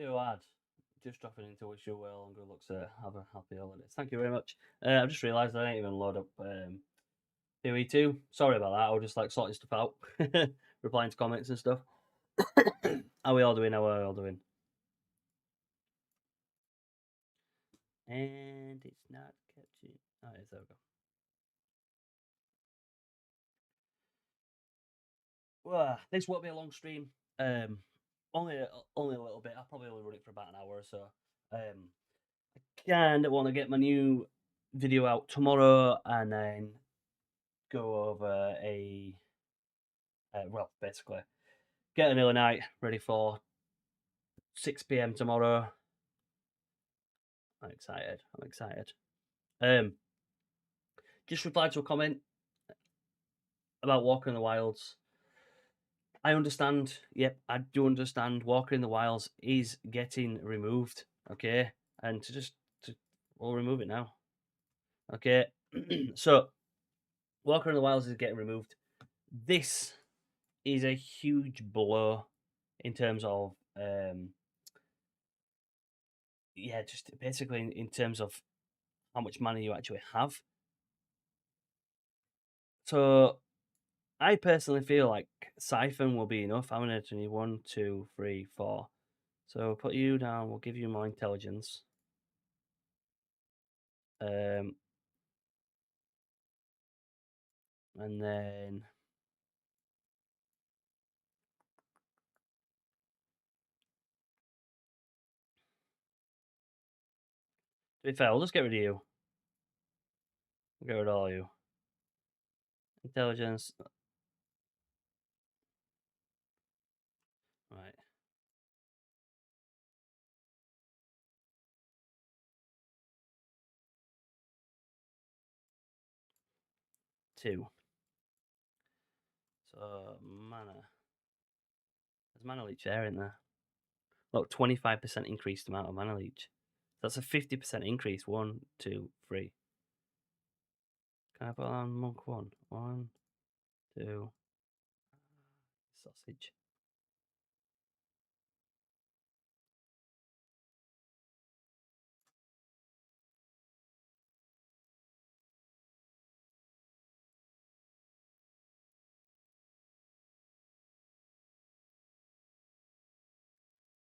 You had just dropping into wish you well and good luck, sir. Have a happy holidays. Thank you very much. I've just realised I didn't even load up PoE2. Sorry about that. I was just like sorting stuff out, replying to comments and stuff. How are we all doing? How are we all doing? And it's not catching. Oh, yes, there we go. Well, this won't be a long stream. Only a little bit. I'll probably only run it for about an hour or so. I kind of want to get my new video out tomorrow and then go over well, basically get an early night ready for 6 p.m. tomorrow. I'm excited. Just replied to a comment about Walker in the Wilds. I understand. Yep, I do understand. Walker in the Wilds is getting removed. Okay, and we'll remove it now. Okay, so Walker in the Wilds is getting removed. This is a huge blow in terms of just basically in terms of how much money you actually have. So I personally feel like Siphon will be enough. I'm going to need 1, 2, 3, 4. So put you down. We'll give you more intelligence. And then to be fair, we'll just get rid of you. We'll get rid of all you. Intelligence. Right. Two. So mana. There's mana leech there, isn't there? Look, 25% increased amount of mana leech. That's a 50% increase. 1, 2, 3. Can I put on monk 1? 1, 2. Sausage.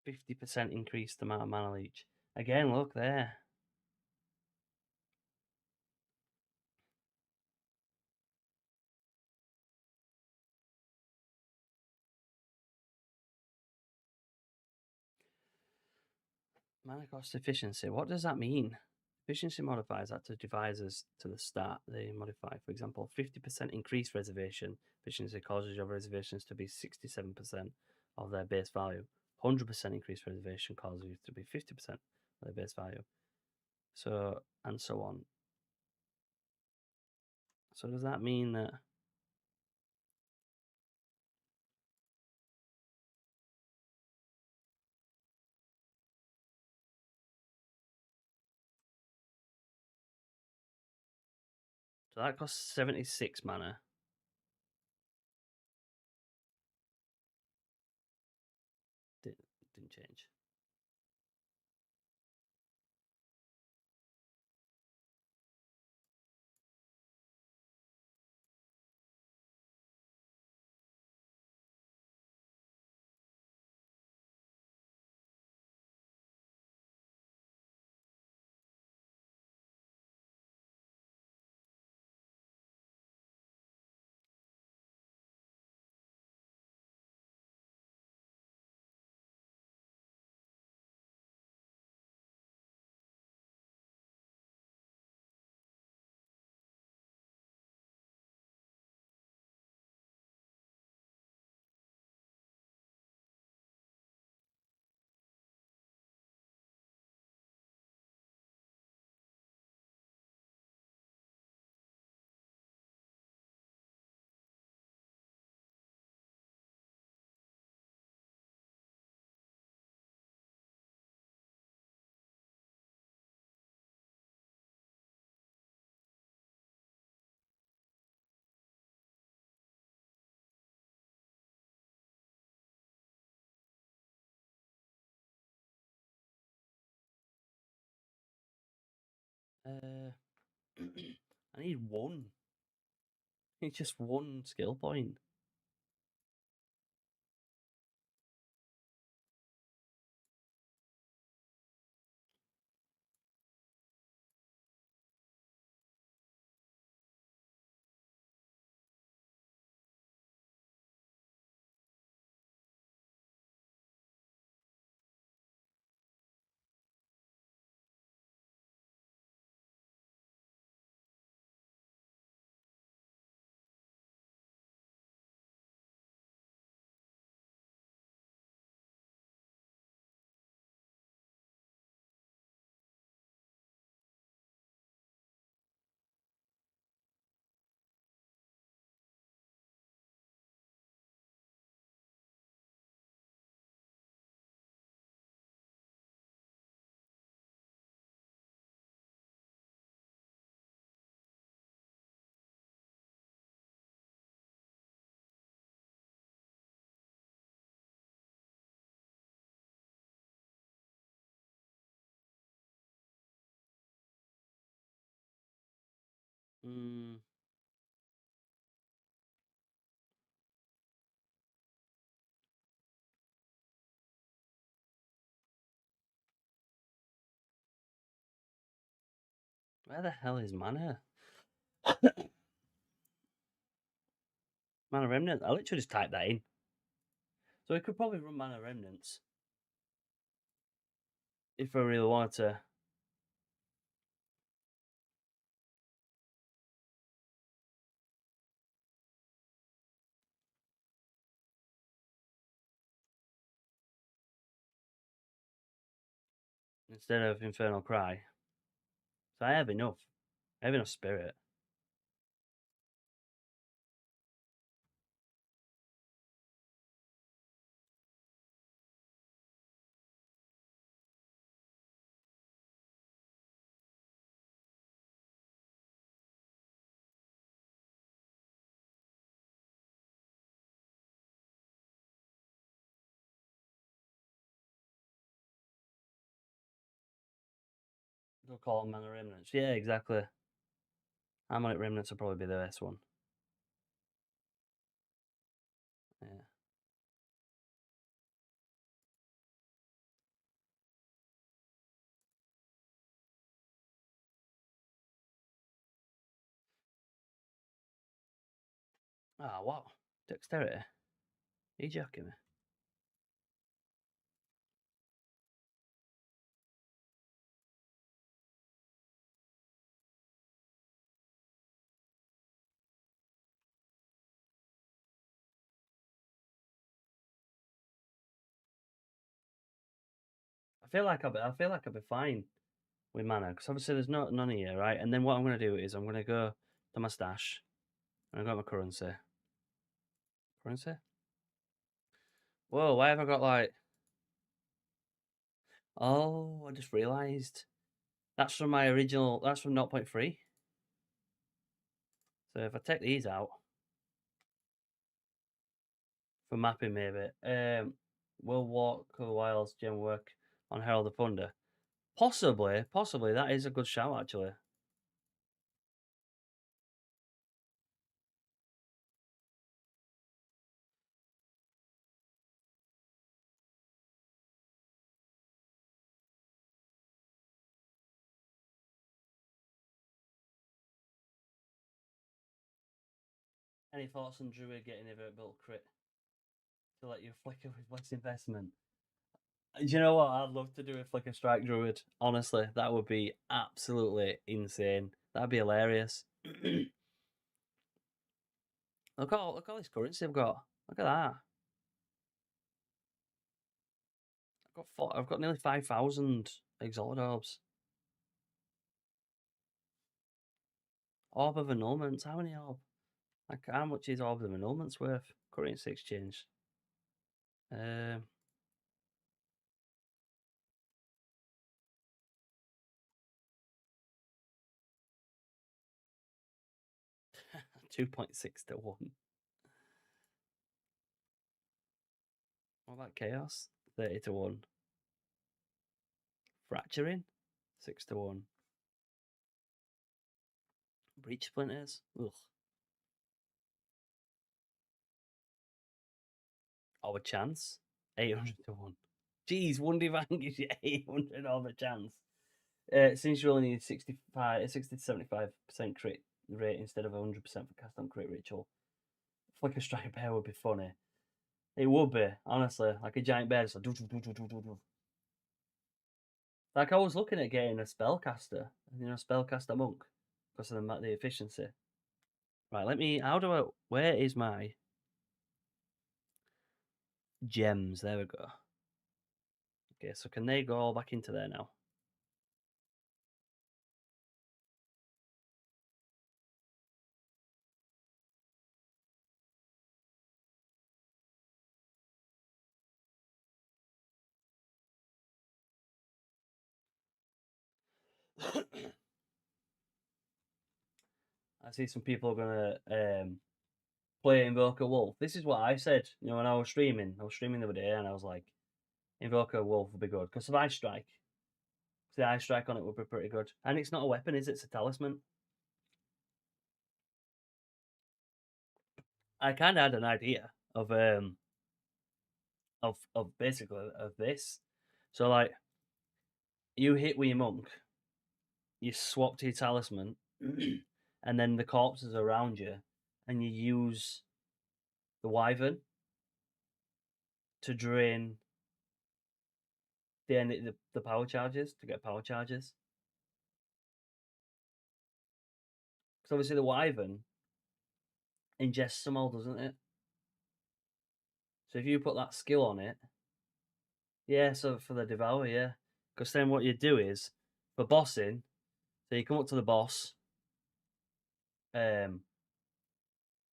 %50 increased amount of mana leech. Again, look there. Mana cost efficiency. What does that mean? Efficiency modifiers that to devices to the start. They modify, for example, 50% increased reservation efficiency causes your reservations to be 67% of their base value. 100% increased reservation causes you to be 50% of their base value. So, and so on. So does that mean that so that costs 76 mana? Didn't change. Uh, I need one. It's just one skill point. Mm, where the hell is mana? Mana Remnant? I literally just typed that in. So we could probably run Mana Remnants if I really wanted to. Instead of Infernal Cry. So I have enough. I have enough spirit. They'll call them Mana Remnants. Yeah, exactly. Harmonic Remnants will probably be the best one. Yeah. Ah, what? Dexterity? Are you joking me? I feel like I'll be fine with mana because obviously there's none here, right? And then what I'm gonna do is I'm gonna go to my stash and I got my currency. Currency? Whoa! Why have I got like? Oh, I just realised that's from my original. That's from 0.3. So if I take these out for mapping, maybe will walk the wilds gem work on Herald of Thunder. Possibly that is a good shout actually. Any thoughts on Druid getting a built crit to let you flicker with less investment? Do you know what? I'd love to do a Flicker Strike Druid. Honestly, that would be absolutely insane. That'd be hilarious. Look all this currency I've got. Look at that. I've got nearly 5,000 Exalted Orbs. Orb of Annulments. How many orb? Like, how much is Orb of Annulments worth? Currency exchange. Um, 2.6 to 1. What about Chaos? 30 to 1. Fracturing? 6 to 1. Breach splinters. Ugh. Over chance. 800 to 1. Jeez, one divine gives you 800 over chance. Since you only need 60 to 75% crit rate instead of 100% for cast on crit ritual. Flicker Strike Bear would be funny. It would be, honestly. Like a giant bear. Just like, like I was looking at getting a spellcaster. Spellcaster monk. Because of the efficiency. Right, let me. Where is my gems? There we go. Okay, so can they go all back into there now? I see some people are gonna play Invoker Wolf. This is what I said. When I was streaming the other day, and I was like, Invoker Wolf would be good because of Ice Strike. The Ice Strike on it would be pretty good, and it's not a weapon, is it? It's a talisman. I kind of had an idea of basically of this. So like, you hit with your monk, you swap to your talisman, and then the corpses around you, and you use the wyvern to drain the power charges to get power charges. Because obviously the wyvern ingests them all, doesn't it? So if you put that skill on it, yeah. So for the devour, yeah. Because then what you do is for bossing, so you come up to the boss. Um,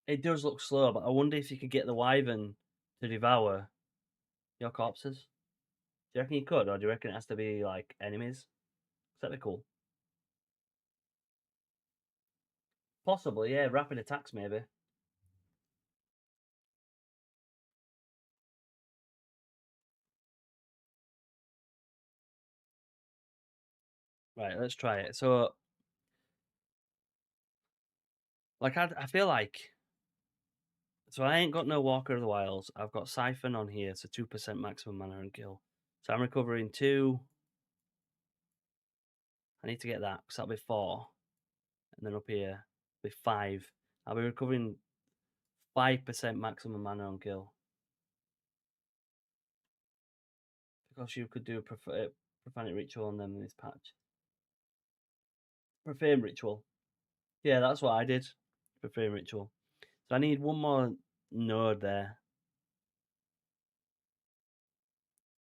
it does look slow, but I wonder if you could get the wyvern to devour your corpses. Do you reckon you could, or do you reckon it has to be like enemies? That'd be cool. Possibly, yeah. Rapid attacks, maybe. Right, let's try it. So, like, I feel like. So I ain't got no Walker of the Wilds. I've got Siphon on here, so 2% maximum mana and kill. So I'm recovering 2. I need to get that, because that'll be 4. And then up here, be 5. I'll be recovering 5% maximum mana on kill. Because you could do a Profanic Ritual on them in this patch. Profane Ritual. Yeah, that's what I did. Profane Ritual. So I need one more node there.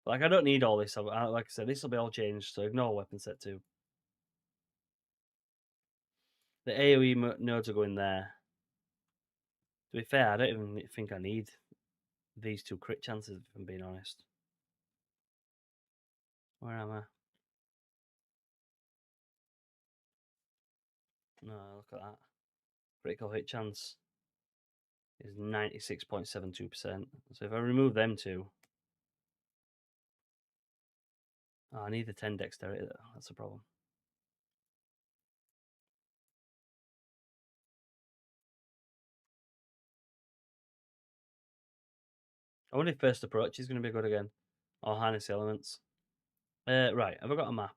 Like, I don't need all this. Like I said, this will be all changed, so ignore weapon set 2. The AoE nodes are going there. To be fair, I don't even think I need these 2 crit chances, if I'm being honest. Where am I? No, look at that. Critical hit chance is 96.72%. So if I remove them 2... Oh, I need the 10 dexterity, though. That's a problem. I wonder if First Approach is going to be good again. Or Harness Elements. Right, have I got a map?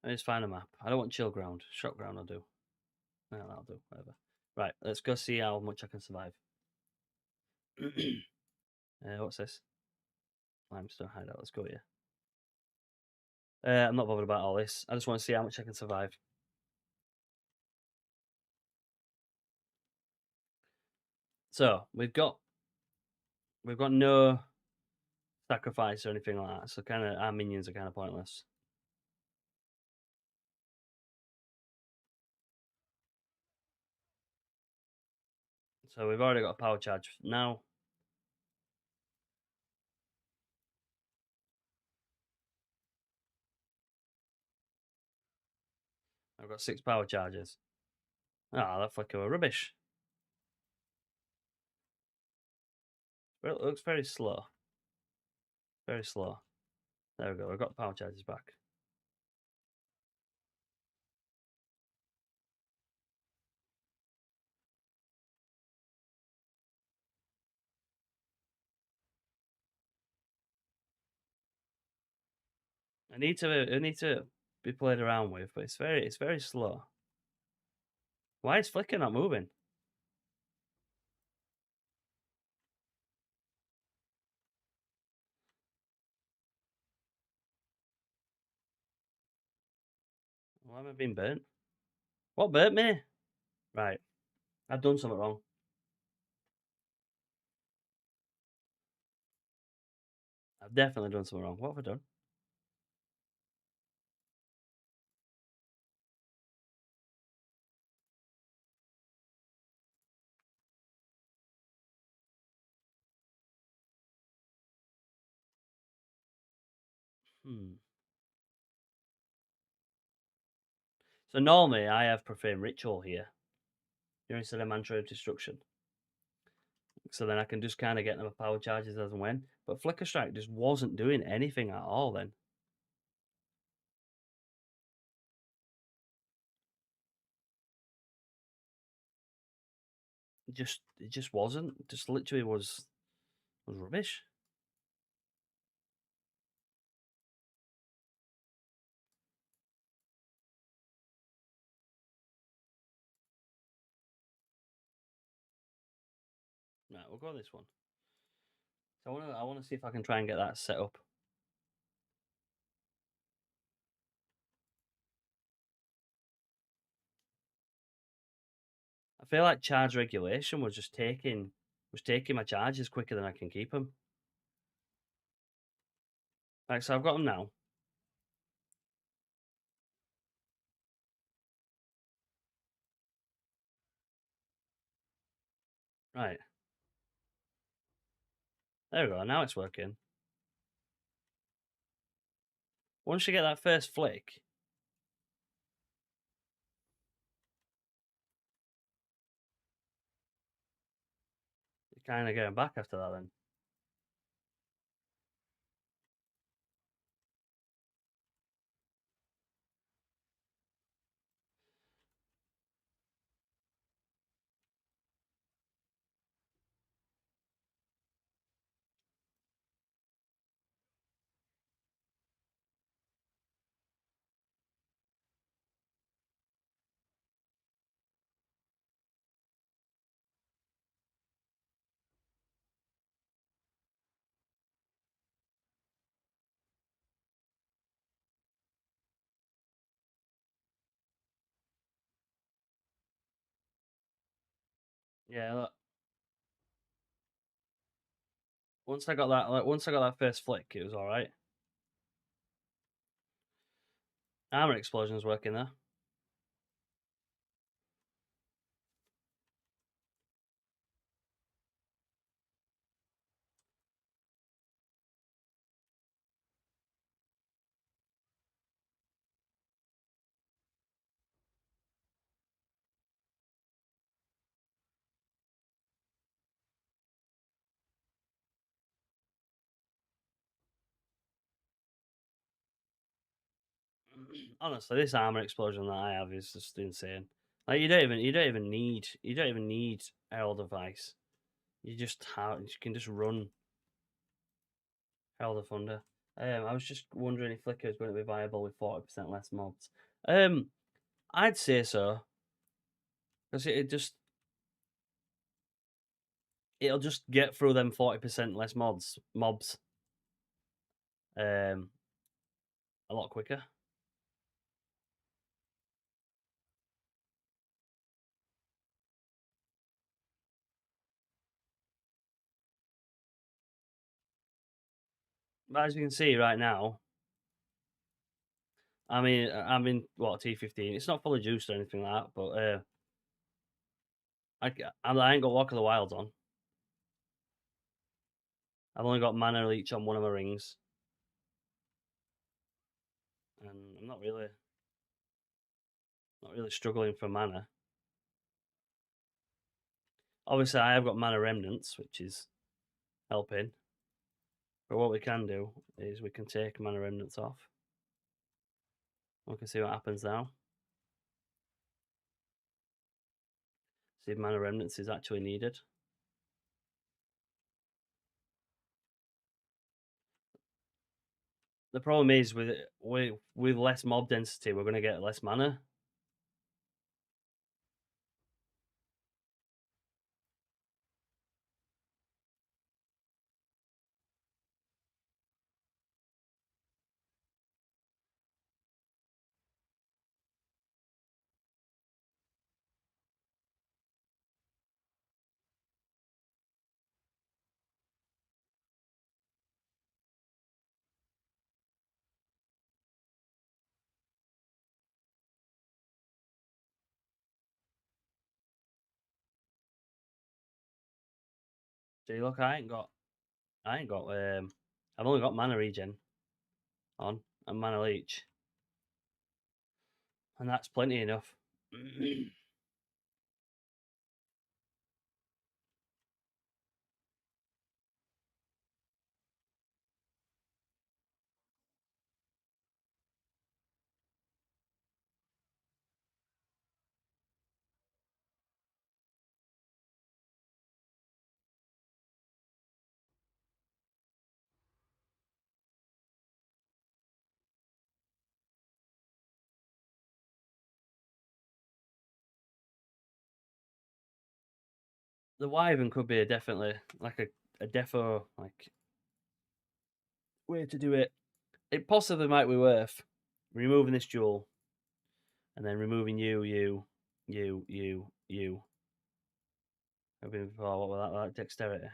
Let me just find a map. I don't want Chill Ground. Shock Ground I'll do. No, that'll do. Whatever. Right, let's go see how much I can survive. What's this? Limestone hideout. Let's go here. I'm not bothered about all this. I just want to see how much I can survive. So we've got no sacrifice or anything like that. So kind of our minions are kind of pointless. So we've already got a power charge now. I've got 6 power charges. Ah, that flicker were rubbish. But it looks very slow. Very slow. There we go. We've got the power charges back. I need to be played around with, but it's very slow. Why is Flicker not moving? Why am I being burnt? What burnt me? Right, I've done something wrong. I've definitely done something wrong. What have I done? Hmm. So normally I have Profane Ritual here. You're instead of Mantra of Destruction. So then I can just kind of get them power charges as and when. But Flicker Strike just wasn't doing anything at all then. It just wasn't. It just literally was rubbish. Right, we'll go this one. So I wanna see if I can try and get that set up. I feel like charge regulation was taking my charges quicker than I can keep them. Right, so I've got them now. Right. There we go. Now it's working. Once you get that first flick, you're kind of going back after that then. Yeah, look, once I got that first flick, it was all right. Armor explosion's working there. Honestly, this armor explosion that I have is just insane. Like you don't even need Herald of Ice. You can just run Herald of Thunder. I was just wondering if Flicker is going to be viable with 40% less mobs. I'd say so because it'll just get through them 40% less mobs um a lot quicker. But as you can see right now, I'm in what T15. It's not fully juiced or anything like that, but I ain't got Walk of the Wilds on. I've only got Mana Leech on one of my rings, and I'm not really struggling for mana. Obviously, I have got Mana Remnants, which is helping. But what we can do is we can take Mana Remnants off. We can see what happens now. See if Mana Remnants is actually needed. The problem is with less mob density, we're going to get less mana. See, look, I've only got mana regen on and mana leech, and that's plenty enough. The Wyvern could be definitely like a defo like way to do it. It possibly might be worth removing this jewel and then removing you. Before, what was that dexterity?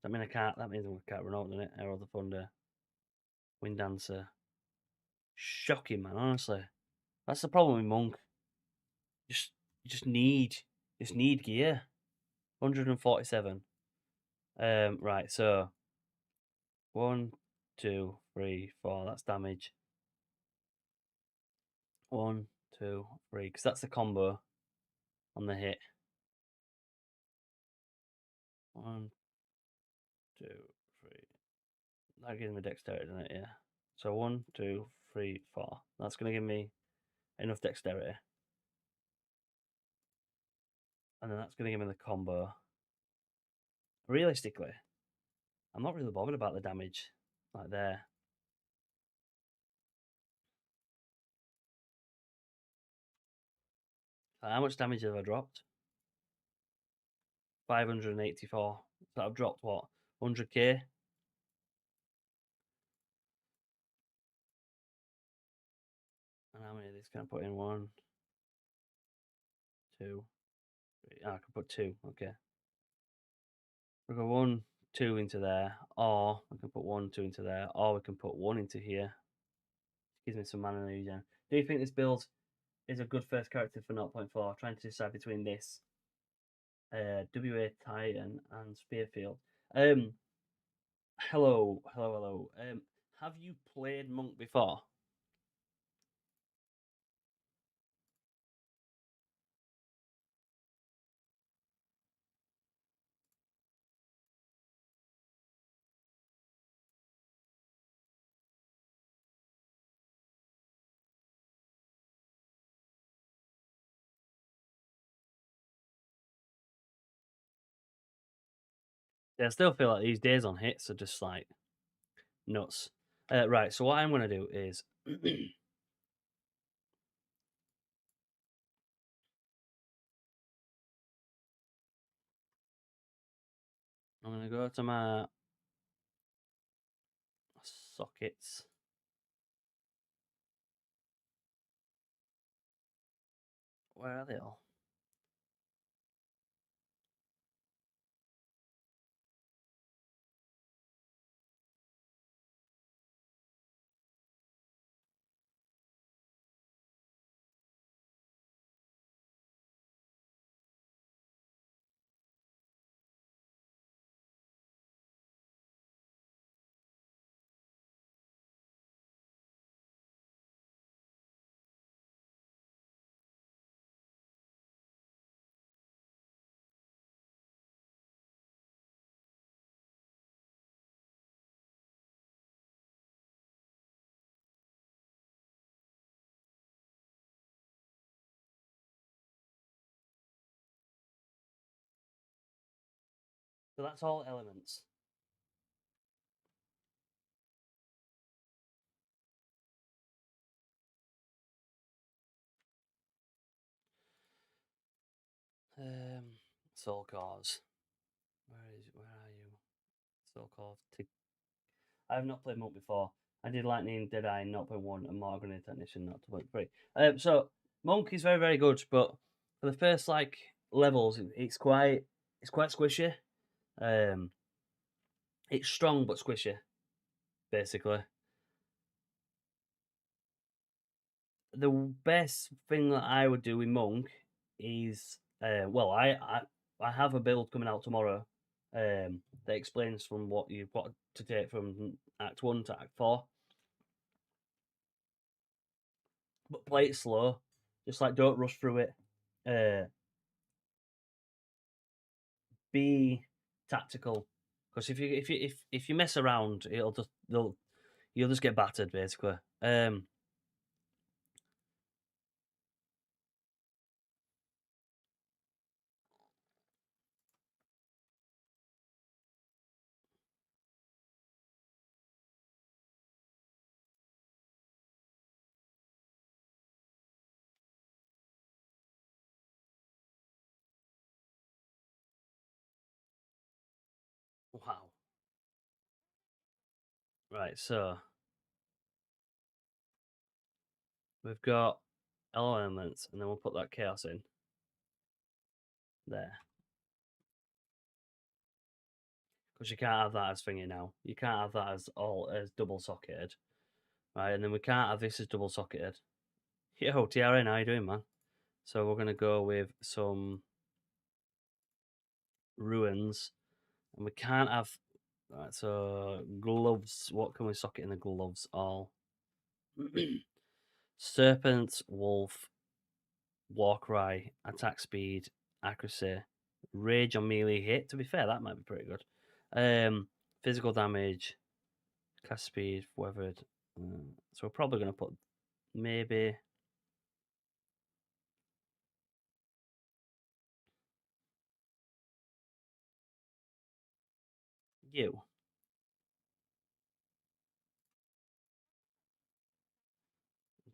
That mean I can't. That means I can't run out, doesn't it? Arrow of the Thunder, Wind Dancer. Shocking, man. Honestly, that's the problem with Monk. Just, just need gear. 147. Right. So 1, 2, 3, 4. That's damage. 1, 2, 3. Because that's the combo on the hit. 1, 2, 3. That gives me dexterity, doesn't it? Yeah. So 1, 2, 3, 4. That's going to give me enough dexterity. And then that's going to give me the combo. Realistically, I'm not really bothered about the damage. Like there. How much damage have I dropped? 584. So I've dropped what? 100k? And how many of these can I put in? 1, 2, 3. I can put 2. Okay. We go 1, 2 into there, or we can put 1, 2 into there, or we can put 1 into here. Gives me some mana regen. Do you think this build is a good first character for 0.4? Trying to decide between this, WA Titan and Spearfield. Hello. Have you played Monk before? Yeah, I still feel like these days on hits are just like nuts. Right, so what I'm going to do is I'm going to go to my sockets. Where are they all? So that's all elements. Soul Cause. Where are you? Soul Cause. I have not played Monk before. I did Lightning Deadeye 0.1 and Morgan Technician 0.3. So Monk is very, very good, but for the first like levels, it's quite squishy. It's strong but squishy, basically. The best thing that I would do with Monk is well, I have a build coming out tomorrow that explains from what you've got to take from Act 1 to Act 4. But play it slow. Just like don't rush through it. Be tactical. Because if you mess around, you'll just get battered basically. Wow. Right, so we've got elements, and then we'll put that chaos in there. Because you can't have that as thingy now. You can't have that as double socketed. Right, and then we can't have this as double socketed. Yo, TRN, how you doing, man? So we're gonna go with some ruins. And we can't have right, so gloves. What can we socket in the gloves? All serpent, wolf, Warcry, attack speed, accuracy, rage on melee hit. To be fair, that might be pretty good. Physical damage, cast speed, weathered. So we're probably going to put maybe you.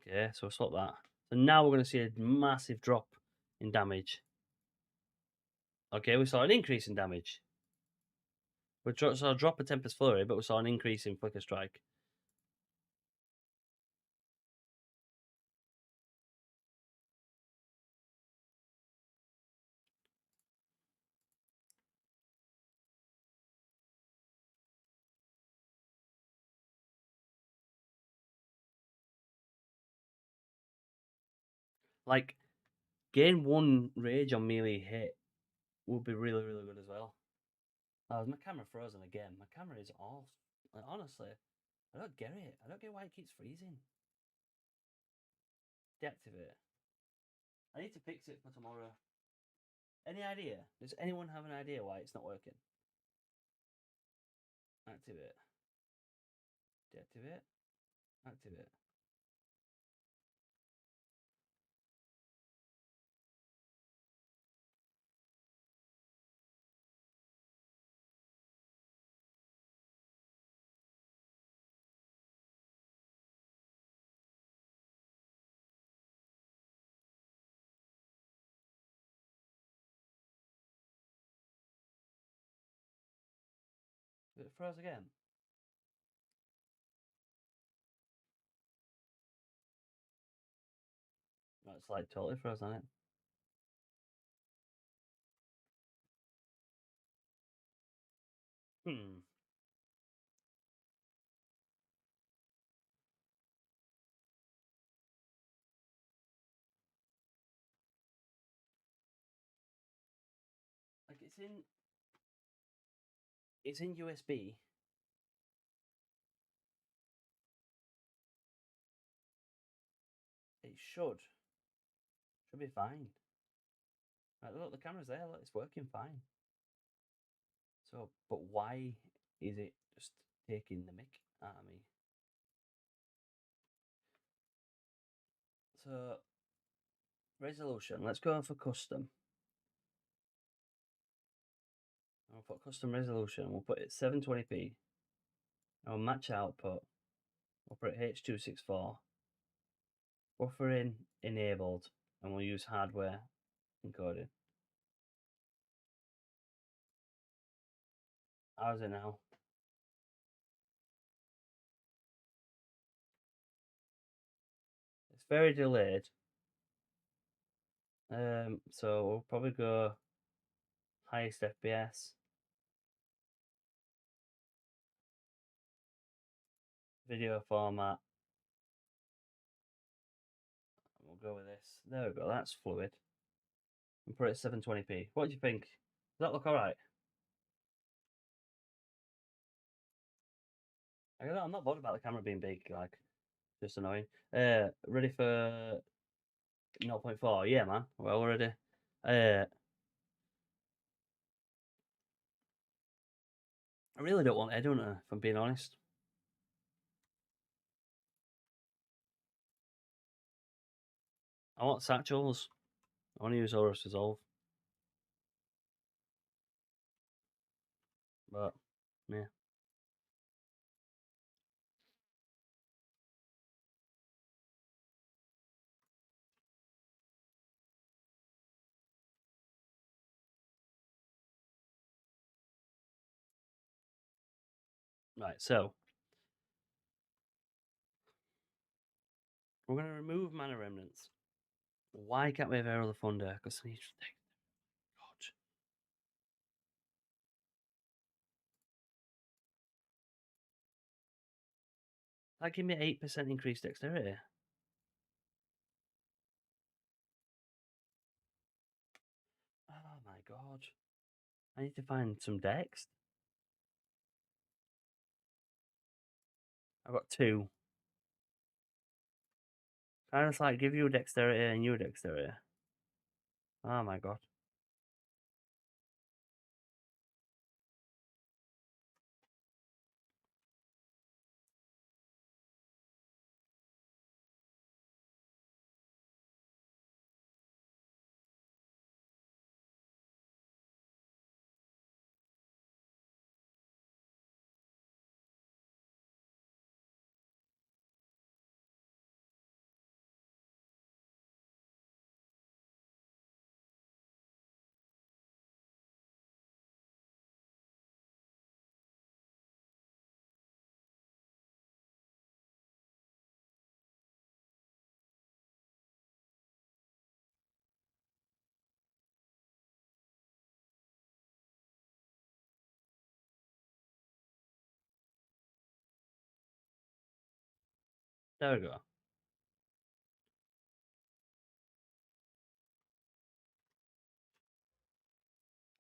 Okay, so we'll swap that. So now we're going to see a massive drop in damage. Okay, we saw an increase in damage. We saw a drop of Tempest Flurry, but we saw an increase in Flicker Strike. Like, gain one rage on melee hit would be really, really good as well. Oh, is my camera frozen again? My camera is off. Like, honestly, I don't get it. I don't get why it keeps freezing. Deactivate. I need to fix it for tomorrow. Any idea? Does anyone have an idea why it's not working? Activate. Deactivate. Activate. It froze again. No, it's like totally froze on it. Hmm. Like it's in USB. It should be fine. Right, look, the camera's there. Look, it's working fine. So, but why is it just taking the mick out of me? So, resolution. Let's go for custom. I'll put custom resolution. We'll put it 720p. I'll match output. We'll put it H.264. Buffering enabled, and we'll use hardware encoding. How's it now? It's very delayed. So we'll probably go highest FPS. Video format. We'll go with this. There we go. That's fluid. And put it at 720p. What do you think? Does that look alright? I'm not bothered about the camera being big, like, just annoying. Ready for 0.4? Yeah, man. Well, we're ready. I really don't want Headhunter, if I'm being honest. I want satchels. I want to use Aurus Resolve. But, yeah. Right, so we're going to remove Mana Remnants. Why can't we have Air of the Thunder? Because I need to take. God. That give me 8% increased dexterity. Oh my god. I need to find some dex. I've got 2. Kind of like give you a dexterity and you a dexterity. Oh my god. There we go.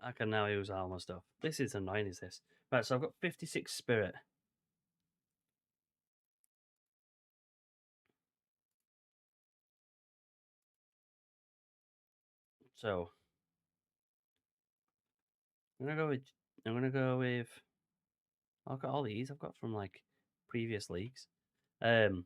I can now use armor stuff. This is annoying, is this? Right, so I've got 56 spirit. So I'm gonna go with I've got all these I've got from like previous leagues. Um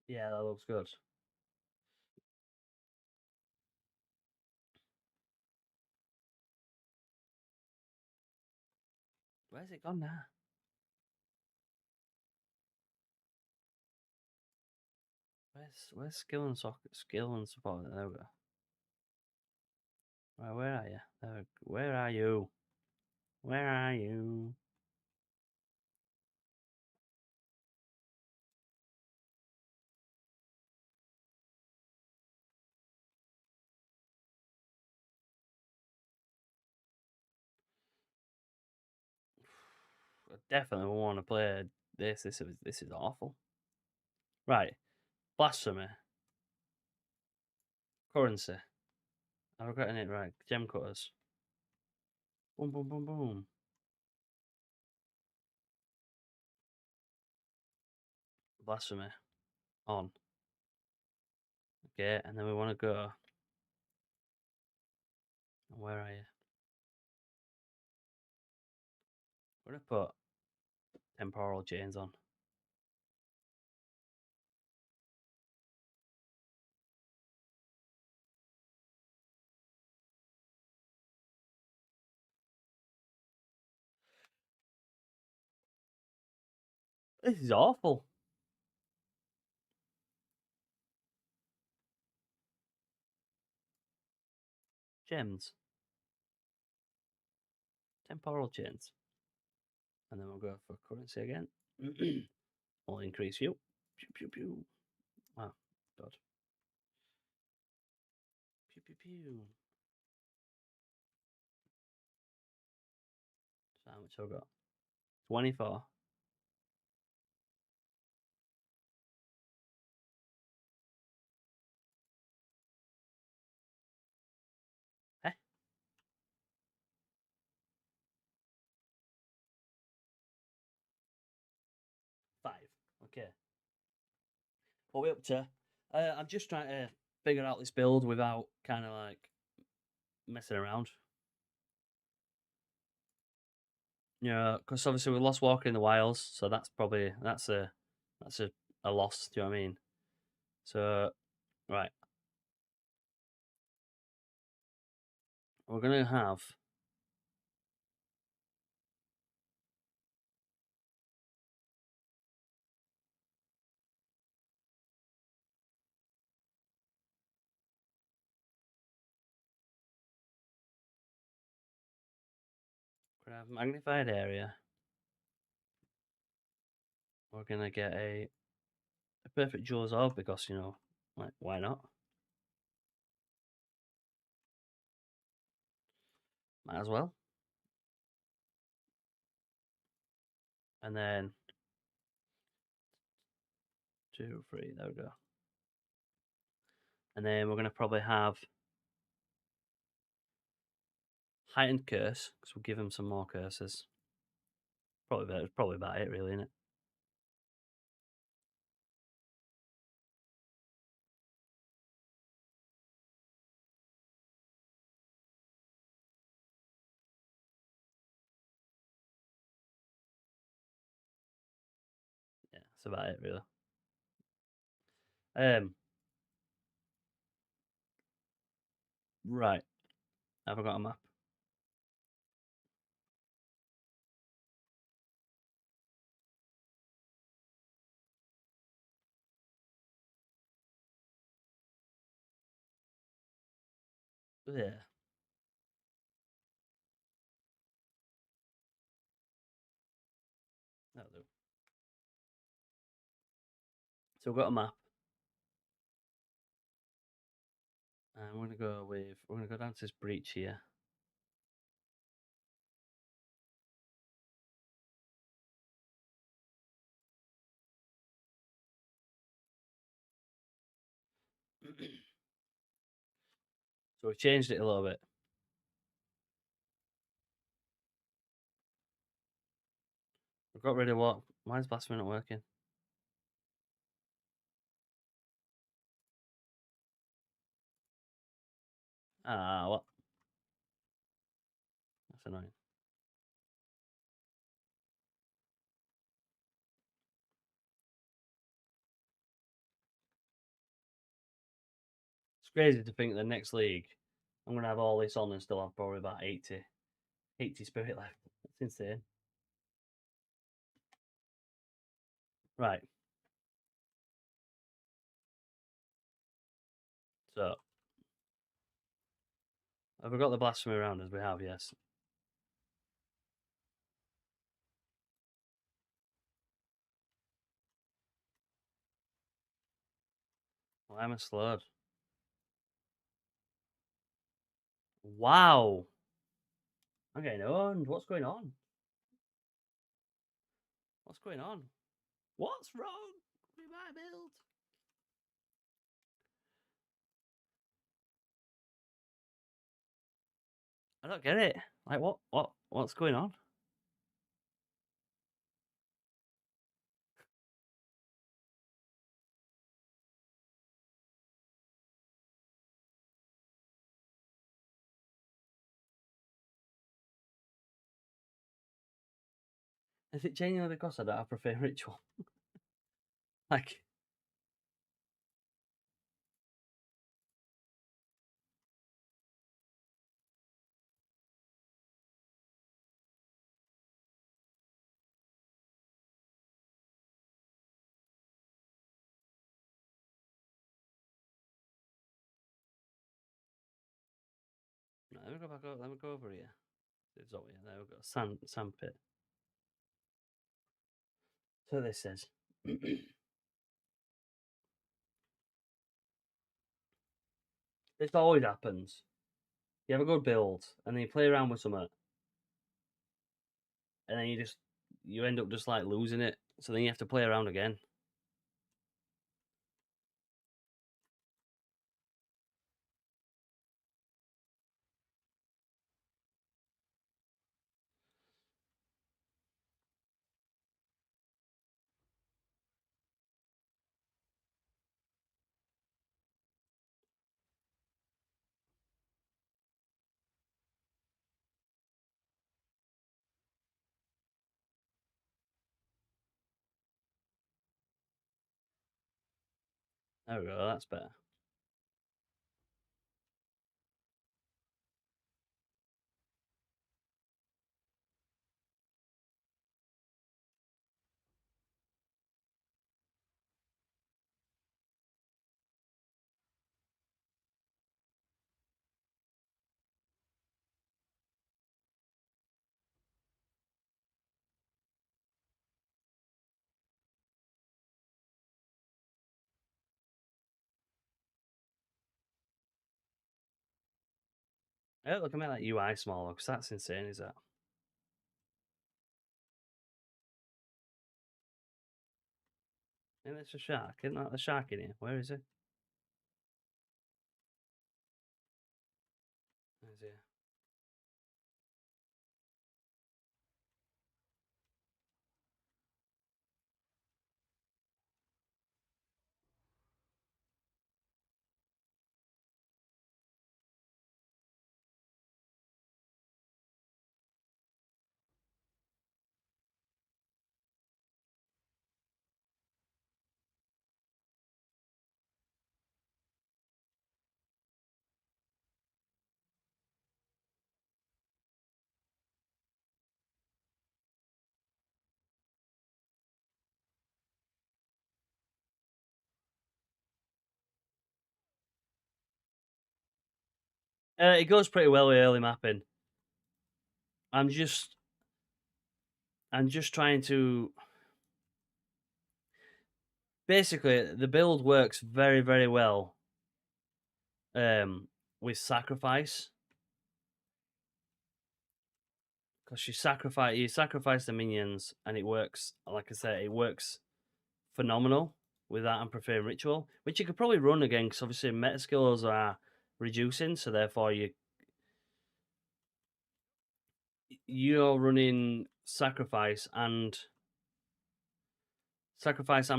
yeah, that looks good. Where's it gone now? Where's skill and support? There we go. Right, where are you? Where are you? Where are you? I definitely want to play this. This is awful. Right, blasphemy, currency. I've gotten it right. Gem cutters. Boom, boom, boom, boom. Blasphemy on. Okay, and then we want to go. Where are you? We're gonna put temporal chains on. This is awful. Gems. Temporal chains. And then we'll go for currency again. Will increase you. Pew, pew, pew. Wow, God. Pew, pew, pew. So how much have I got? 24. Eh? 5. Okay. What are we up to? I'm just trying to figure out this build without kind of like messing around. Yeah, because obviously we lost Walker in the Wilds, so that's probably that's a loss. Do you know what I mean? So right, we're gonna have magnified area. We're gonna get a perfect Jaws orb because like why not? Might as well. And then 2, 3. There we go. And then we're gonna probably have heightened curse because we'll give him some more curses. Probably about it, really, isn't it? Yeah, that's about it, really. Right. Have I got a map? Yeah. That'll do. So we've got a map. And we're gonna go down to this breach here. So we changed it a little bit. We've got rid of what? Why is Blasphemy not working? Ah, what? That's annoying. It's crazy to think the next league, I'm gonna have all this on and still have probably about 80 spirit left. That's insane. Right. So have we got the Blasphemy around as we have? Yes. Well, I'm a slurred. Wow. I'm getting owned. What's going on? What's going on? What's wrong with my build? I don't get it. Like what's going on? Is it genuinely because I don't have Profane Ritual? Like, Let me go back over. Let me go over here. It's over here. There we go. Sandpit. So this says. This always happens. You have a good build, and then you play around with something, and then you end up just like losing it. So then you have to play around again. There we go. That's better. Oh, look, I made that UI smaller because that's insane, is that? And it's a shark. Isn't that the shark in here? Where is it? Where's he? It goes pretty well with early mapping. I'm just trying to. Basically, the build works very, very well with sacrifice, because you sacrifice the minions, and it works. Like I said, it works phenomenal with that and preferring ritual, which you could probably run again because obviously meta skills are reducing, so therefore you're running sacrifice and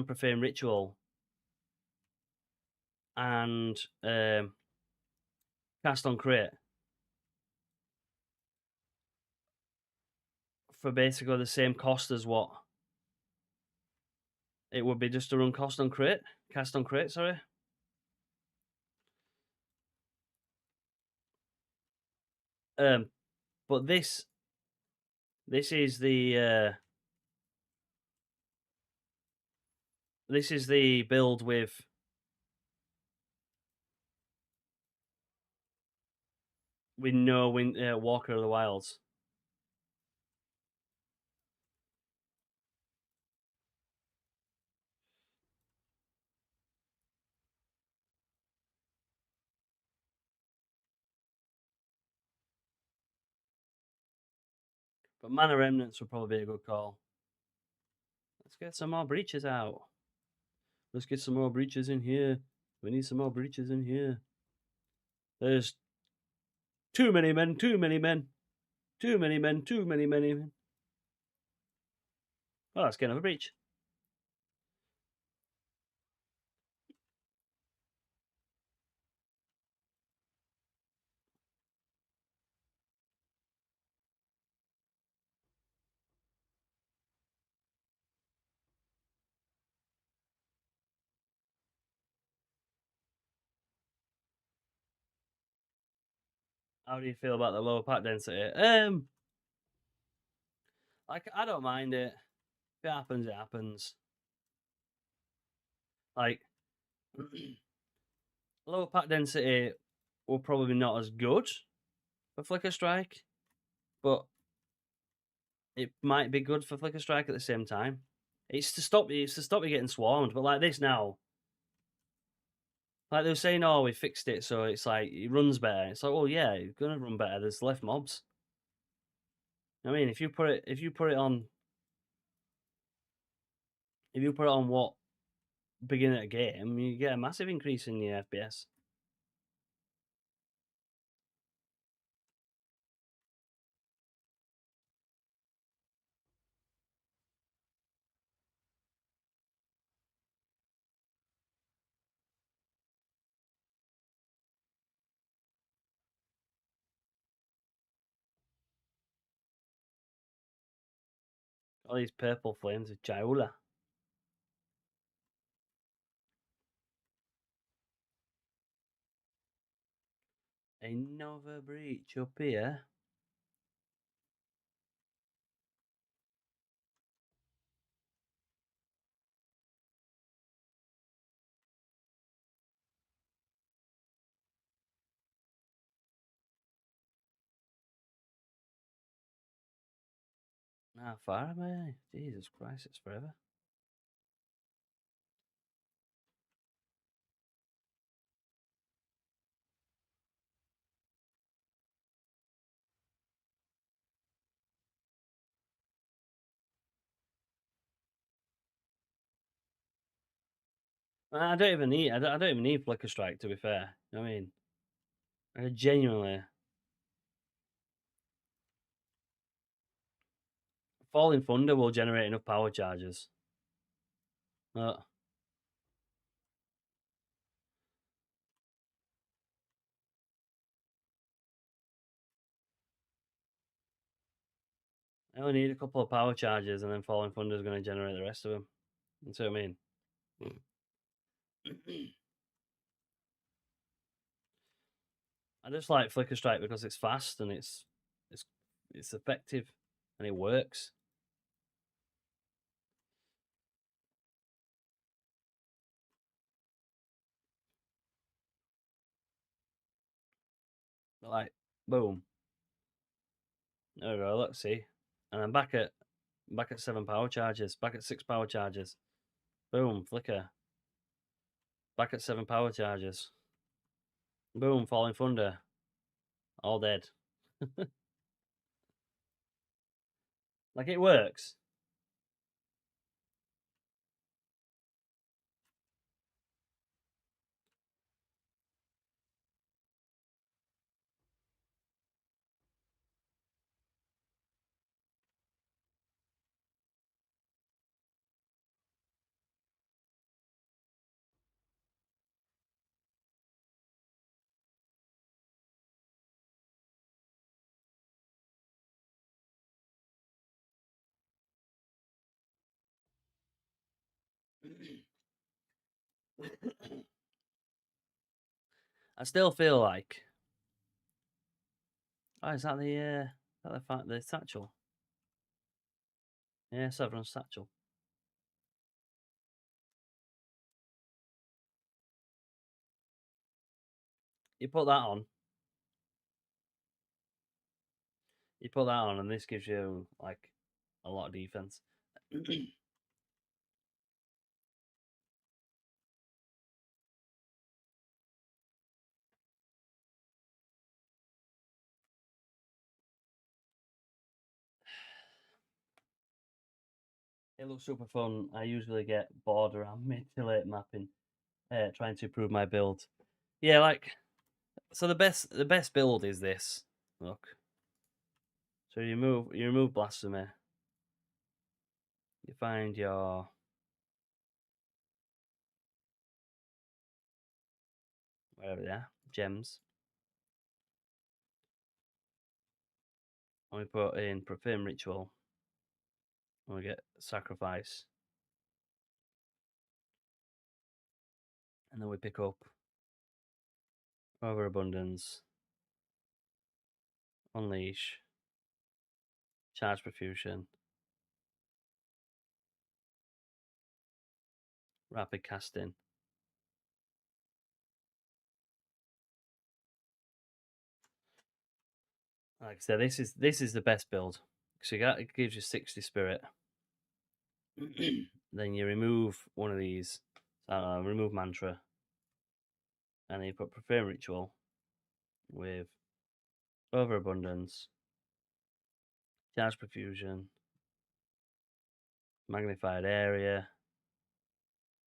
preferring ritual and cast on crit for basically the same cost as what it would be just to run cast on crit. Sorry. But this is the build with no Walker of the Wilds. But Mana Remnants would probably be a good call. Let's get some more breaches out. Let's get some more breaches in here. We need some more breaches in here. There's too many men, too many men. Too many men, too many men. Oh, let's get another breach. How do you feel about the lower pack density? Like, I don't mind it. If it happens, it happens. Like, lower pack density will probably not as good for Flicker Strike, but it might be good for Flicker Strike at the same time. It's to stop you getting swarmed. But like this now, like they were saying, oh, we fixed it, so it's like it runs better. It's like, well, yeah, it's gonna run better. There's less mobs. I mean, if you put it on what beginning of the game, you get a massive increase in your FPS. All these purple flames of Jaula. Another breach up here. How far am I? Jesus Christ, it's forever. I don't even need Flicker Strike, to be fair. I mean, I genuinely Falling Thunder will generate enough power charges. I only need a couple of power charges, and then Falling Thunder is going to generate the rest of them. That's what I mean. I just like Flicker Strike because it's fast and it's effective and it works. But like, boom. There we go. Let's see, and I'm back at 7 power charges. Back at 6 power charges. Boom, Flicker. Back at 7 power charges. Boom, Falling Thunder. All dead. Like it works. I still feel like. Oh, is that the satchel? Yeah, Severance satchel. You put that on. You put that on, and this gives you like a lot of defense. It looks super fun. I usually get bored around mid to late mapping, trying to improve my build. Yeah, like so the best build is this. Look. So you remove blasphemy. You find your wherever they are, gems. And we put in profane ritual. And we get sacrifice. And then we pick up overabundance, unleash, charge profusion, rapid casting. Like I said, this is the best build. So it gives you 60 spirit. Then you remove one of these. Remove mantra, and then you put profane ritual with overabundance, charge profusion, magnified area.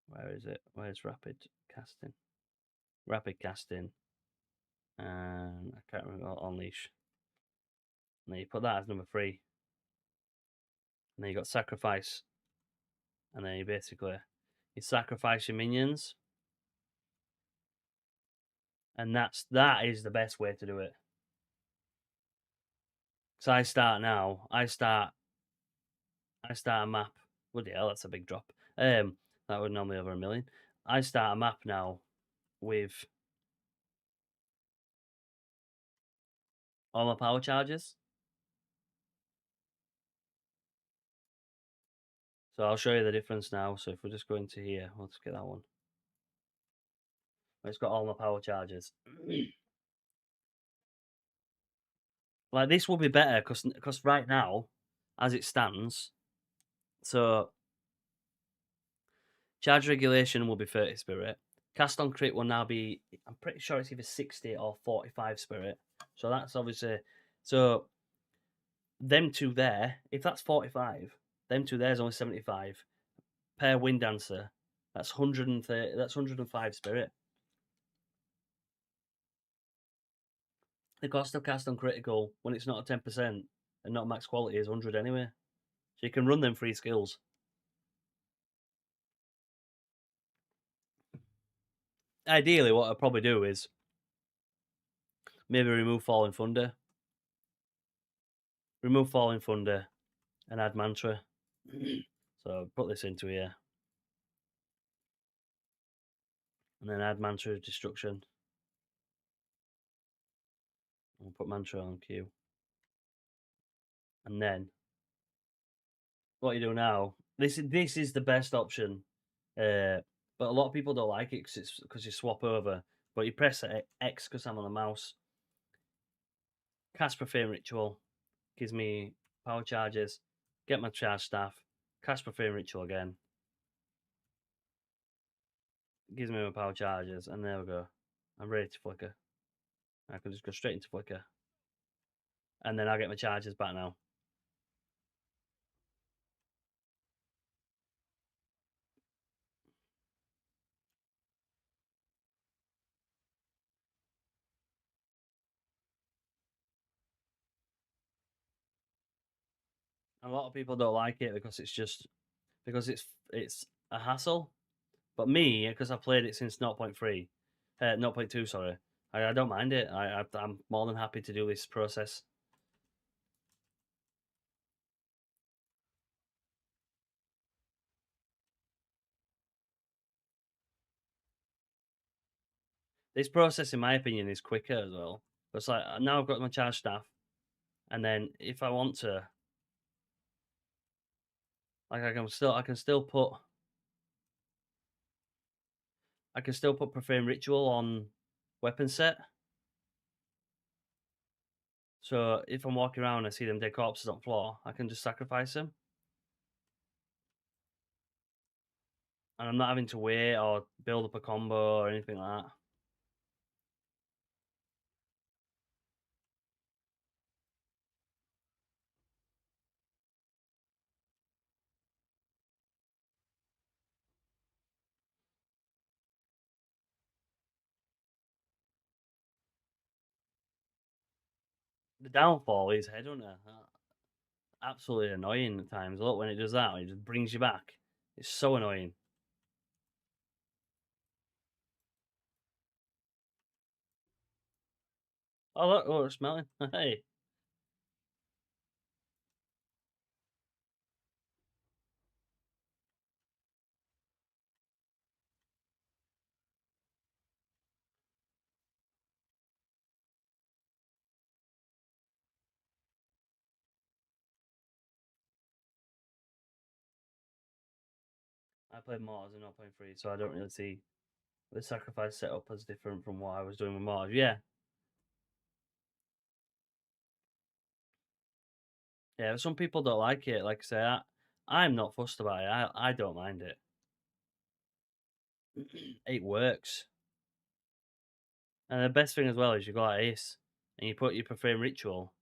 Where is it? Where's rapid casting? Rapid casting, and I can't remember. Unleash. And then you put that as number 3. And then you got sacrifice, and then you sacrifice your minions, and that is the best way to do it. So I start now. I start a map. Bloody hell, that's a big drop. That would normally over 1,000,000. I start a map now with all my power charges. So I'll show you the difference now. So if we just go into here, let's get that one. It's got all my power charges. Like this will be better because right now, as it stands, so charge regulation will be 30 spirit. Cast on crit will now be, I'm pretty sure it's either 60 or 45 spirit. So that's obviously, so them two there, if that's 45, them two there's only 75. Per wind dancer, that's 130, that's 105 spirit. The cost of cast on critical when it's not a 10% and not max quality is 100 anyway. So you can run them 3 skills. Ideally, what I'll probably do is maybe remove Falling Thunder. Remove Falling Thunder and add Mantra. So put this into here. And then add Mantra Destruction. We'll put Mantra on Q. And then what you do now, this is the best option. But a lot of people don't like it because you swap over. But you press X because I'm on the mouse. Cast Profane Ritual gives me power charges. Get my charge staff. Cast Profane Ritual again. Gives me my power charges. And there we go. I'm ready to flicker. I can just go straight into flicker. And then I'll get my charges back now. A lot of people don't like it because it's a hassle. But me, because I've played it since 0.3, 0.2, sorry, I don't mind it. I'm more than happy to do this process. This process, in my opinion, is quicker as well. It's like now I've got my charge staff, and then if I want to, like I can still put profane ritual on weapon set. So if I'm walking around and I see them dead corpses on the floor, I can just sacrifice them. And I'm not having to wait or build up a combo or anything like that. The downfall is Headhunter. Absolutely annoying at times. Look, when it does that, it just brings you back. It's so annoying. Oh, look, it's smelling. Hey. I played Mars in 0.3, so I don't really see the sacrifice setup as different from what I was doing with Mars. Yeah, Yeah, some people don't like it. Like I say, I'm not fussed about it. I don't mind it. It works. And the best thing as well is you go like Ace and you put your Profane Ritual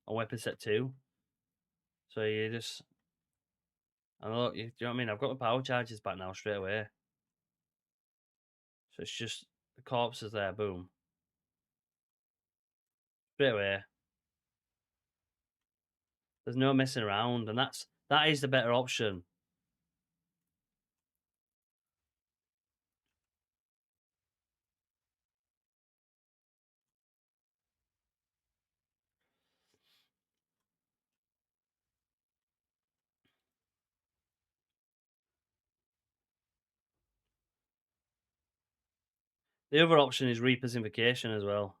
on weapon set 2. So you just, and look, do you know what I mean? I've got the power charges back now straight away. So it's just the corpses there, boom. Straight away. There's no messing around, and that is the better option. The other option is Reaper's Invocation as well.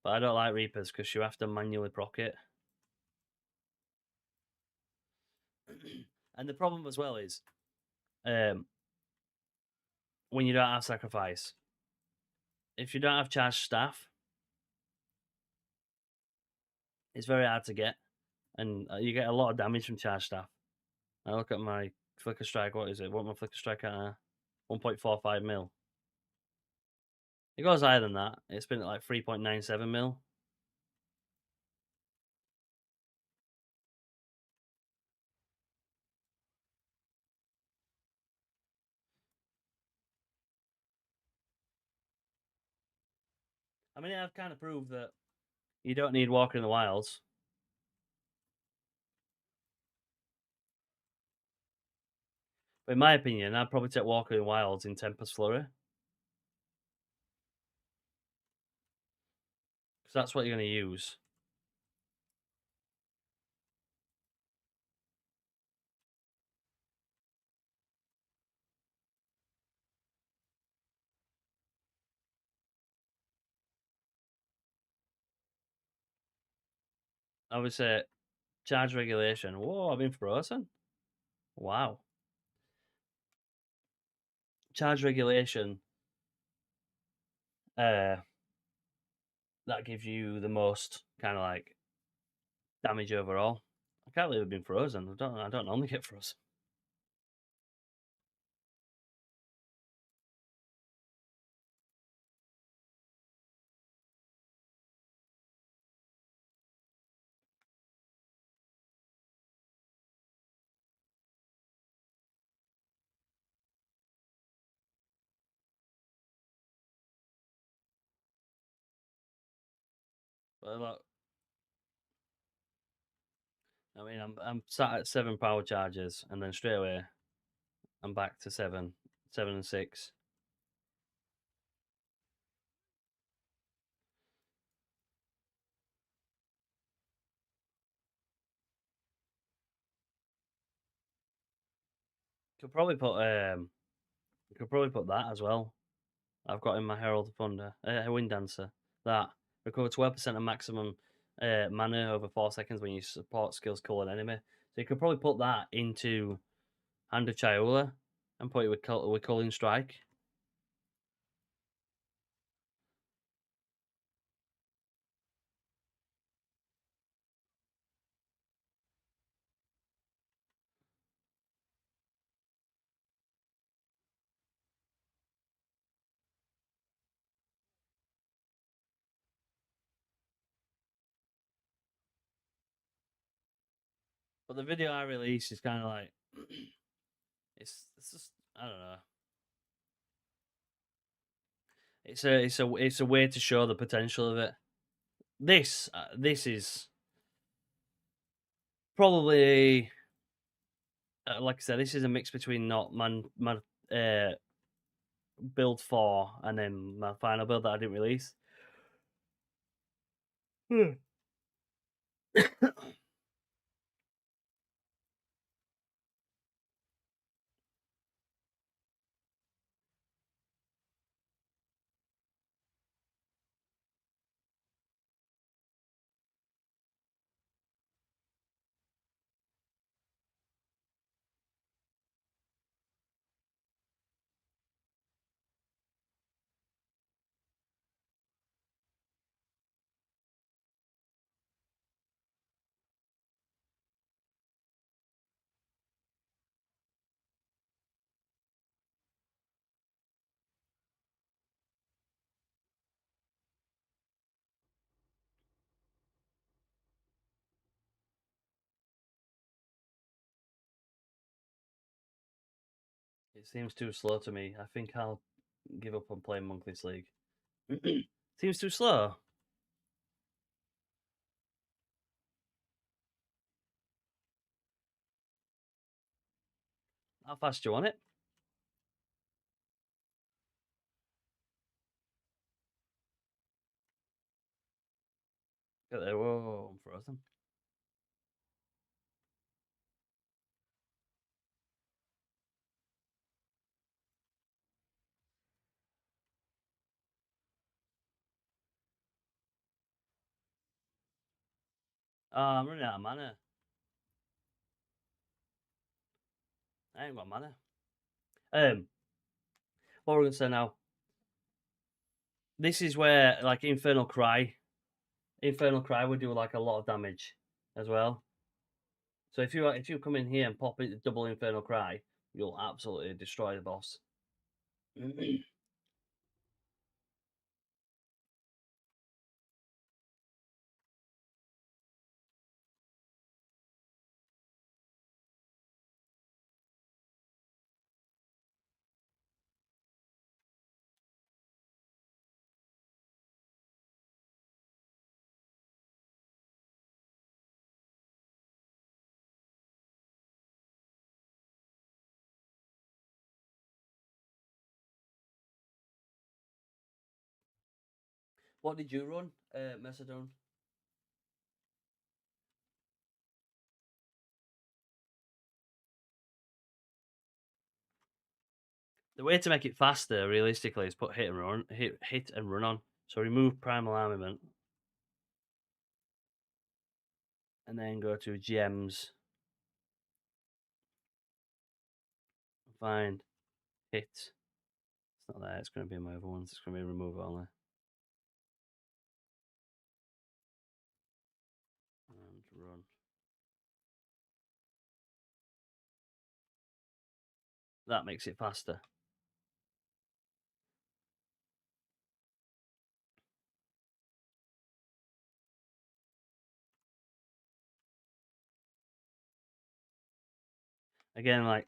But I don't like Reapers because you have to manually proc it. And the problem as well is when you don't have sacrifice. If you don't have charged staff, it's very hard to get, and you get a lot of damage from charged staff. I look at my flicker strike. What is it? What my flicker strike at? 1.45 mil. It goes higher than that. It's been at like 3.97 mil. I mean, I've kind of proved that you don't need Walker in the Wilds. But in my opinion, I'd probably take Walker in the Wilds in Tempest Flurry. Because that's what you're going to use. I would say charge regulation. Whoa, I've been frozen. Wow. Charge regulation. That gives you the most kind of like damage overall. I can't believe I've been frozen. I don't normally get frozen. But look, I mean, I'm sat at 7 power charges, and then straight away I'm back to 7, 7 and 6. Could probably put could probably put that as well. I've got in my Herald of Thunder, Wind Dancer. That recover 12% of maximum mana over 4 seconds when you support skills call an enemy. So you could probably put that into Hand of Chiola and put it with Culling Strike. But the video I released is kind of like it's just I don't know. It's a way to show the potential of it. This is probably like I said, this is a mix between not my build 4 and then my final build that I didn't release. It seems too slow to me. I think I'll give up on playing Monkeys League. Seems too slow. How fast do you want it? Get there. Whoa, I'm frozen. Oh, I'm running out of mana. I ain't got mana. What we're gonna say now? This is where like Infernal Cry would do like a lot of damage as well. So if you come in here and pop it double Infernal Cry, you'll absolutely destroy the boss. What did you run, Macedon? The way to make it faster, realistically, is put hit and run on. So remove primal armament, and then go to GMs. Find hit. It's not there. It's going to be my other ones. It's going to be remove only. And run. That makes it faster. Again, like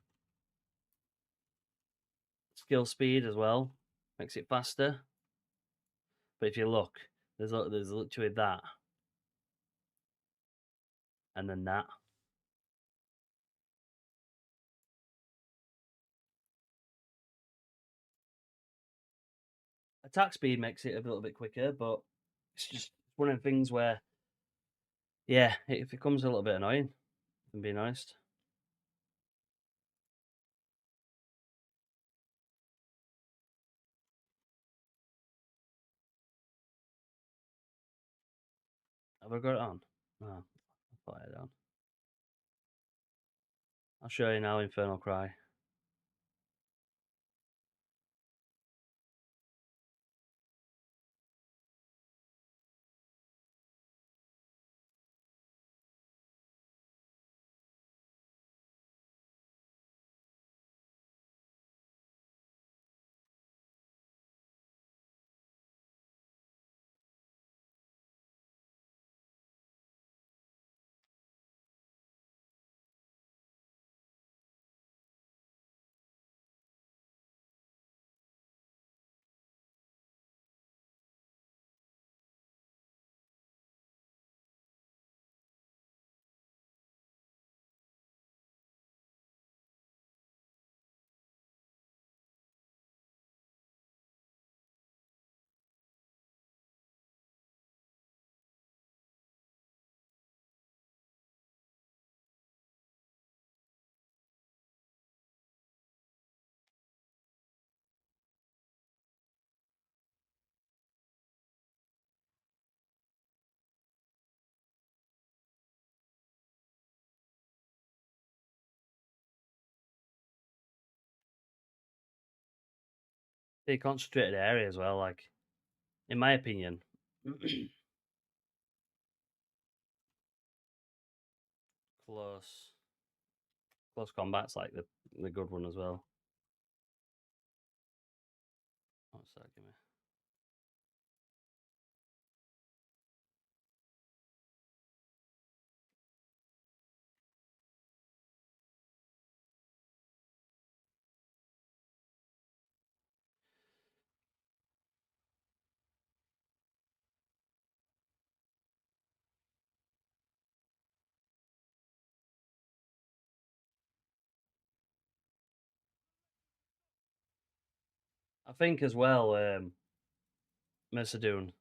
skill speed as well makes it faster. But if you look, there's literally that, and then that. Attack speed makes it a little bit quicker, but it's just one of the things where, yeah, it becomes a little bit annoying, if I'm being honest. Have I got it on? No, I'll put it on. I'll show you now, Infernal Cry. The concentrated area as well, like, in my opinion. close close combat's like the good one as well. What's that give me? think as well, Mercedoon,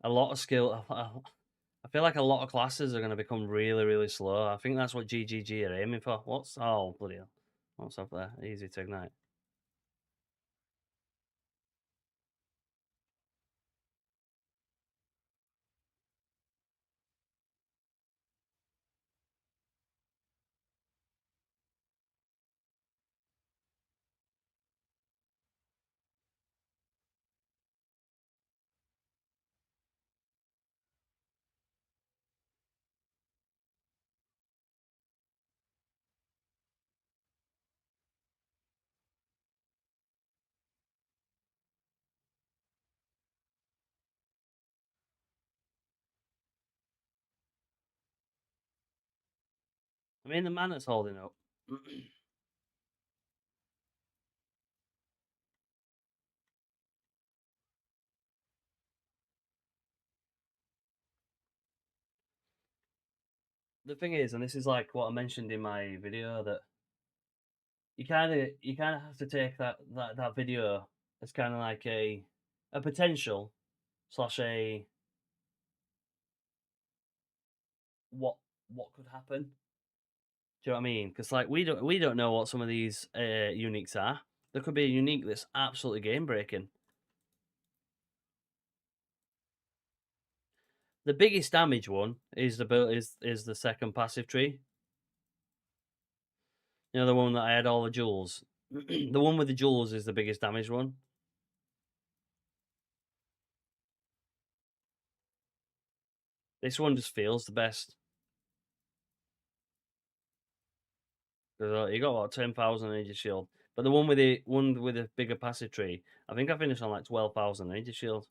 a lot of skill. I feel like a lot of classes are going to become really, really slow. I think that's what GGG are aiming for. What's bloody hell? What's up there? Easy to ignite. I mean, the man that's holding up. The thing is, and this is like what I mentioned in my video, that you kind of have to take that video as kind of like a potential slash a what what could happen. Do you know what I mean? Because like we don't know what some of these uniques are. There could be a unique that's absolutely game breaking. The biggest damage one is the second passive tree. You know, the one that I had all the jewels. The one with the jewels is the biggest damage one. This one just feels the best. You got about 10,000 energy shield, but the one with the bigger passive tree, I think I finished on like 12,000 energy shield.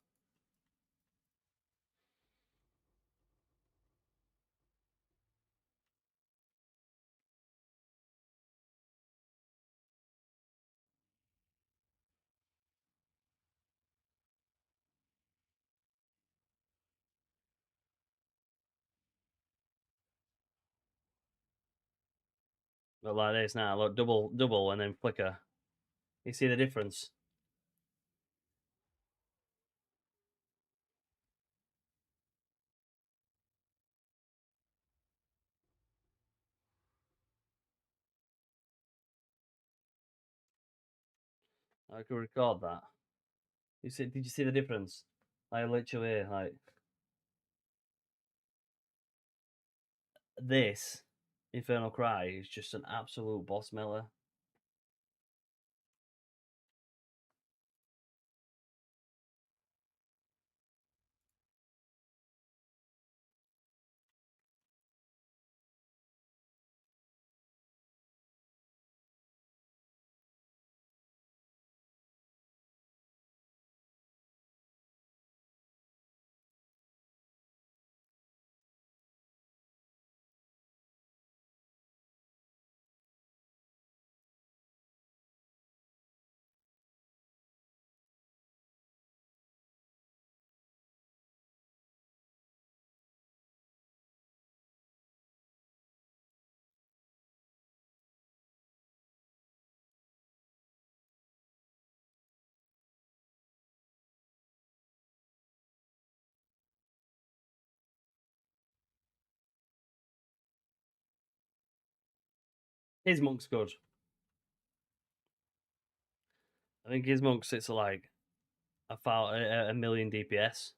But like this now, look, double, and then flicker. You see the difference? I could record that. You see? Did you see the difference? I literally like this. Infernal Cry is just an absolute boss melee. His monk's good. I think his monk sits at like a million DPS.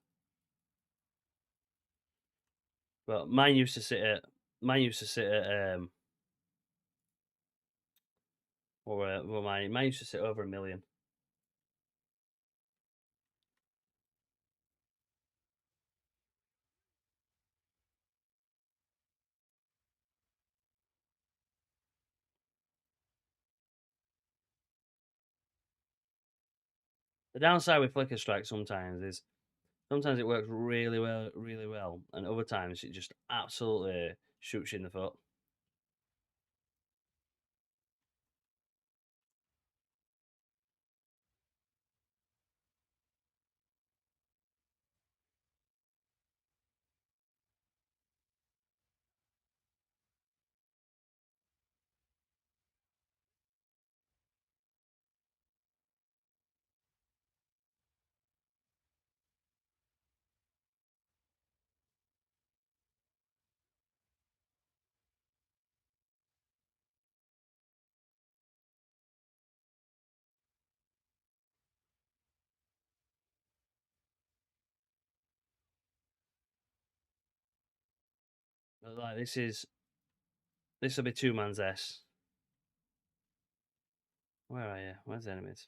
But mine used to sit at mine used to sit over a million. The downside with Flicker Strike sometimes it works really well, and other times it just absolutely shoots you in the foot. Like this will be 2-man's S. Where are you? Where's the enemies?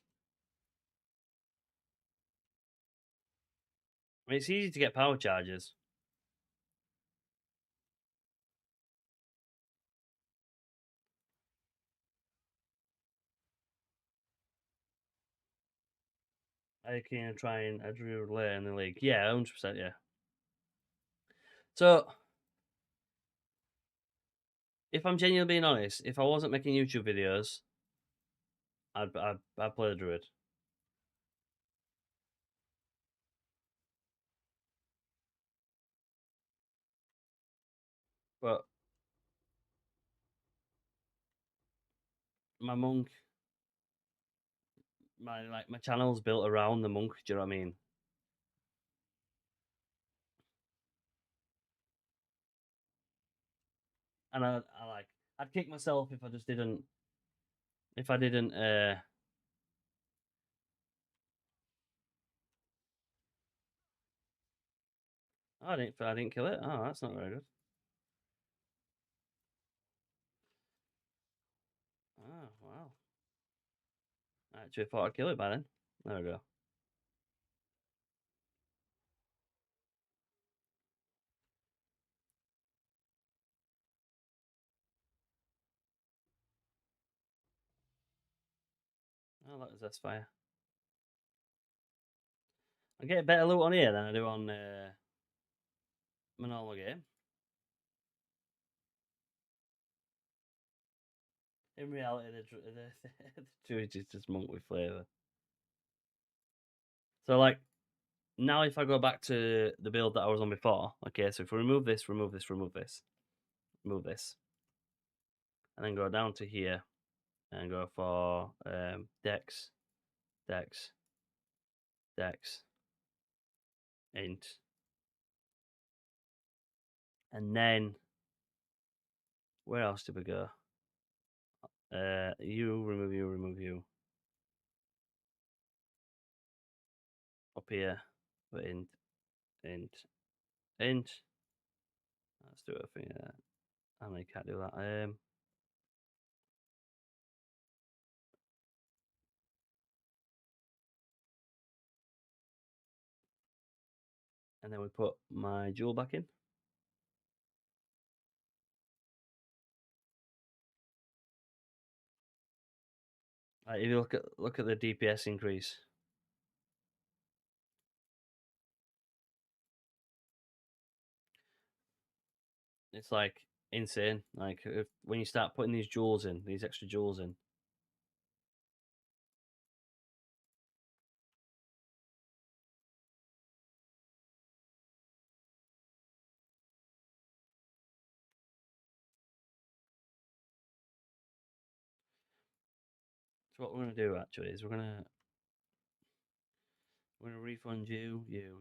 I mean, it's easy to get power charges. I can try and I drew later in the league. Yeah, 100%. Yeah. So, if I'm genuinely being honest, if I wasn't making YouTube videos, I'd play the druid. But my monk, my channel's built around the monk. Do you know what I mean? And I like I'd kick myself if I just didn't. If I didn't. Oh, I didn't kill it. Oh, that's not very good. Oh wow. I actually thought I'd kill it by then. There we go. Oh, that was that's fire. I get better loot on here than I do on my normal game. In reality, the druid is just monk with flavor. So like now, if I go back to the build that I was on before, okay. So if we remove this, remove this, remove this, remove this, and then go down to here and go for Dex, Dex, Dex, Int, and then where else did we go? You remove you, remove you. Up here, put int, int, int. Let's do it. I think I know you can't do that. And then we put my jewel back in. If you look at the DPS increase, it's like insane. Like when you start putting these jewels in, these extra jewels in. So what we're gonna do actually is we're gonna refund you, you,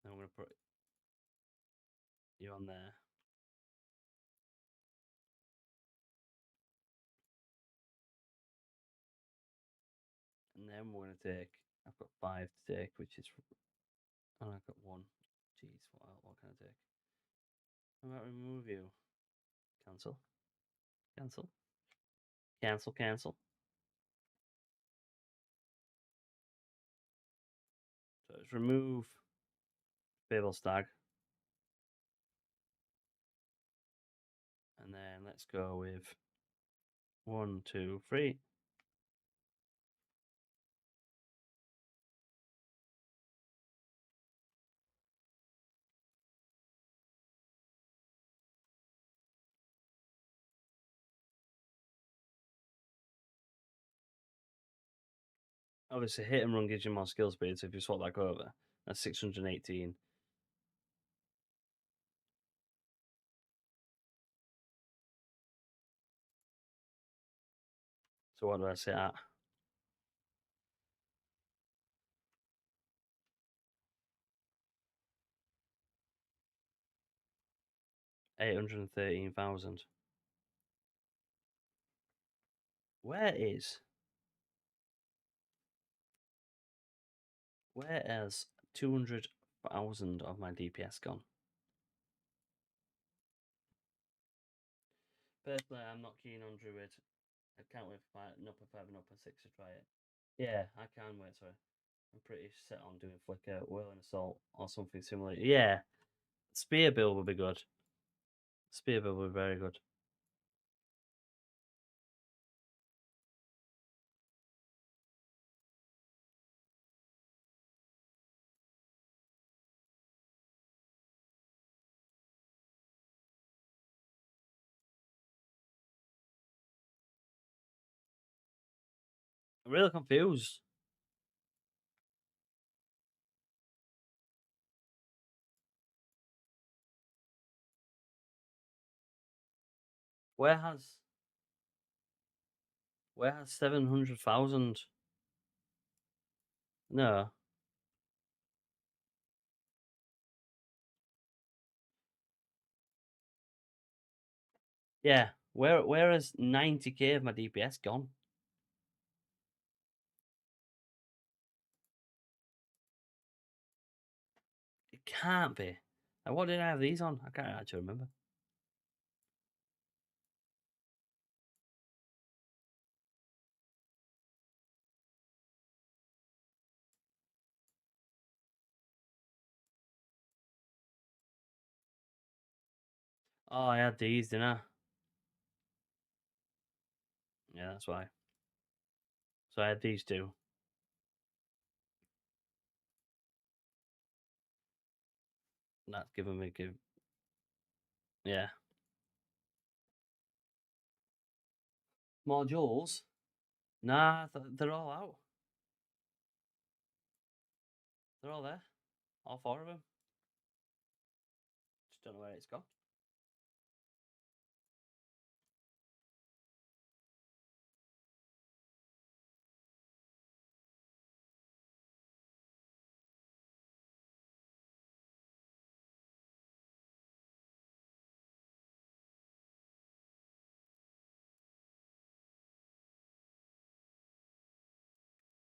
and we're gonna put you on there. And then we're gonna take. I've got 5 to take, which is. Oh, I've got 1. Jeez, what can I take? How about remove you? Cancel. Cancel. Cancel. Cancel. So let's remove Fable Stag. And then let's go with 1, 2, 3. Obviously, hit and run gives you more skill speed, so if you swap that over, that's 618. So what do I say at? 813,000. Where has 200,000 of my DPS gone? Personally, I'm not keen on Druid. I can't wait for an upper 5 and upper 6 to try it. Yeah, I can wait, sorry. I'm pretty set on doing Flicker, Whirling Assault, or something similar. Yeah, Spear Bill would be good. Spear Bill would be very good. I'm really confused. Where has 700,000? No. Yeah. Where has 90k of my DPS gone? It can't be. Like, what did I have these on? I can't actually remember. Oh, I had these, didn't I? Yeah, that's why. So I had these two. That's given me yeah. Modules? Nah, they're all out. They're all there. All 4 of them. Just don't know where it's gone.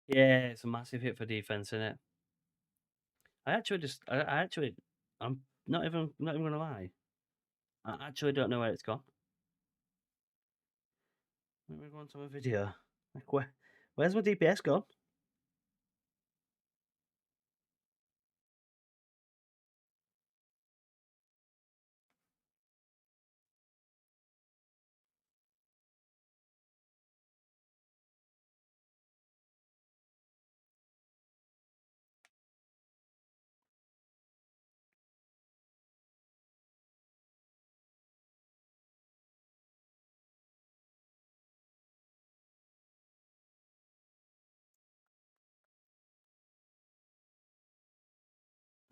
Yeah, it's a massive hit for defense, isn't it? I actually, I'm not even gonna lie. I actually don't know where it's gone. Let me go on to my video. Like, where's my DPS gone?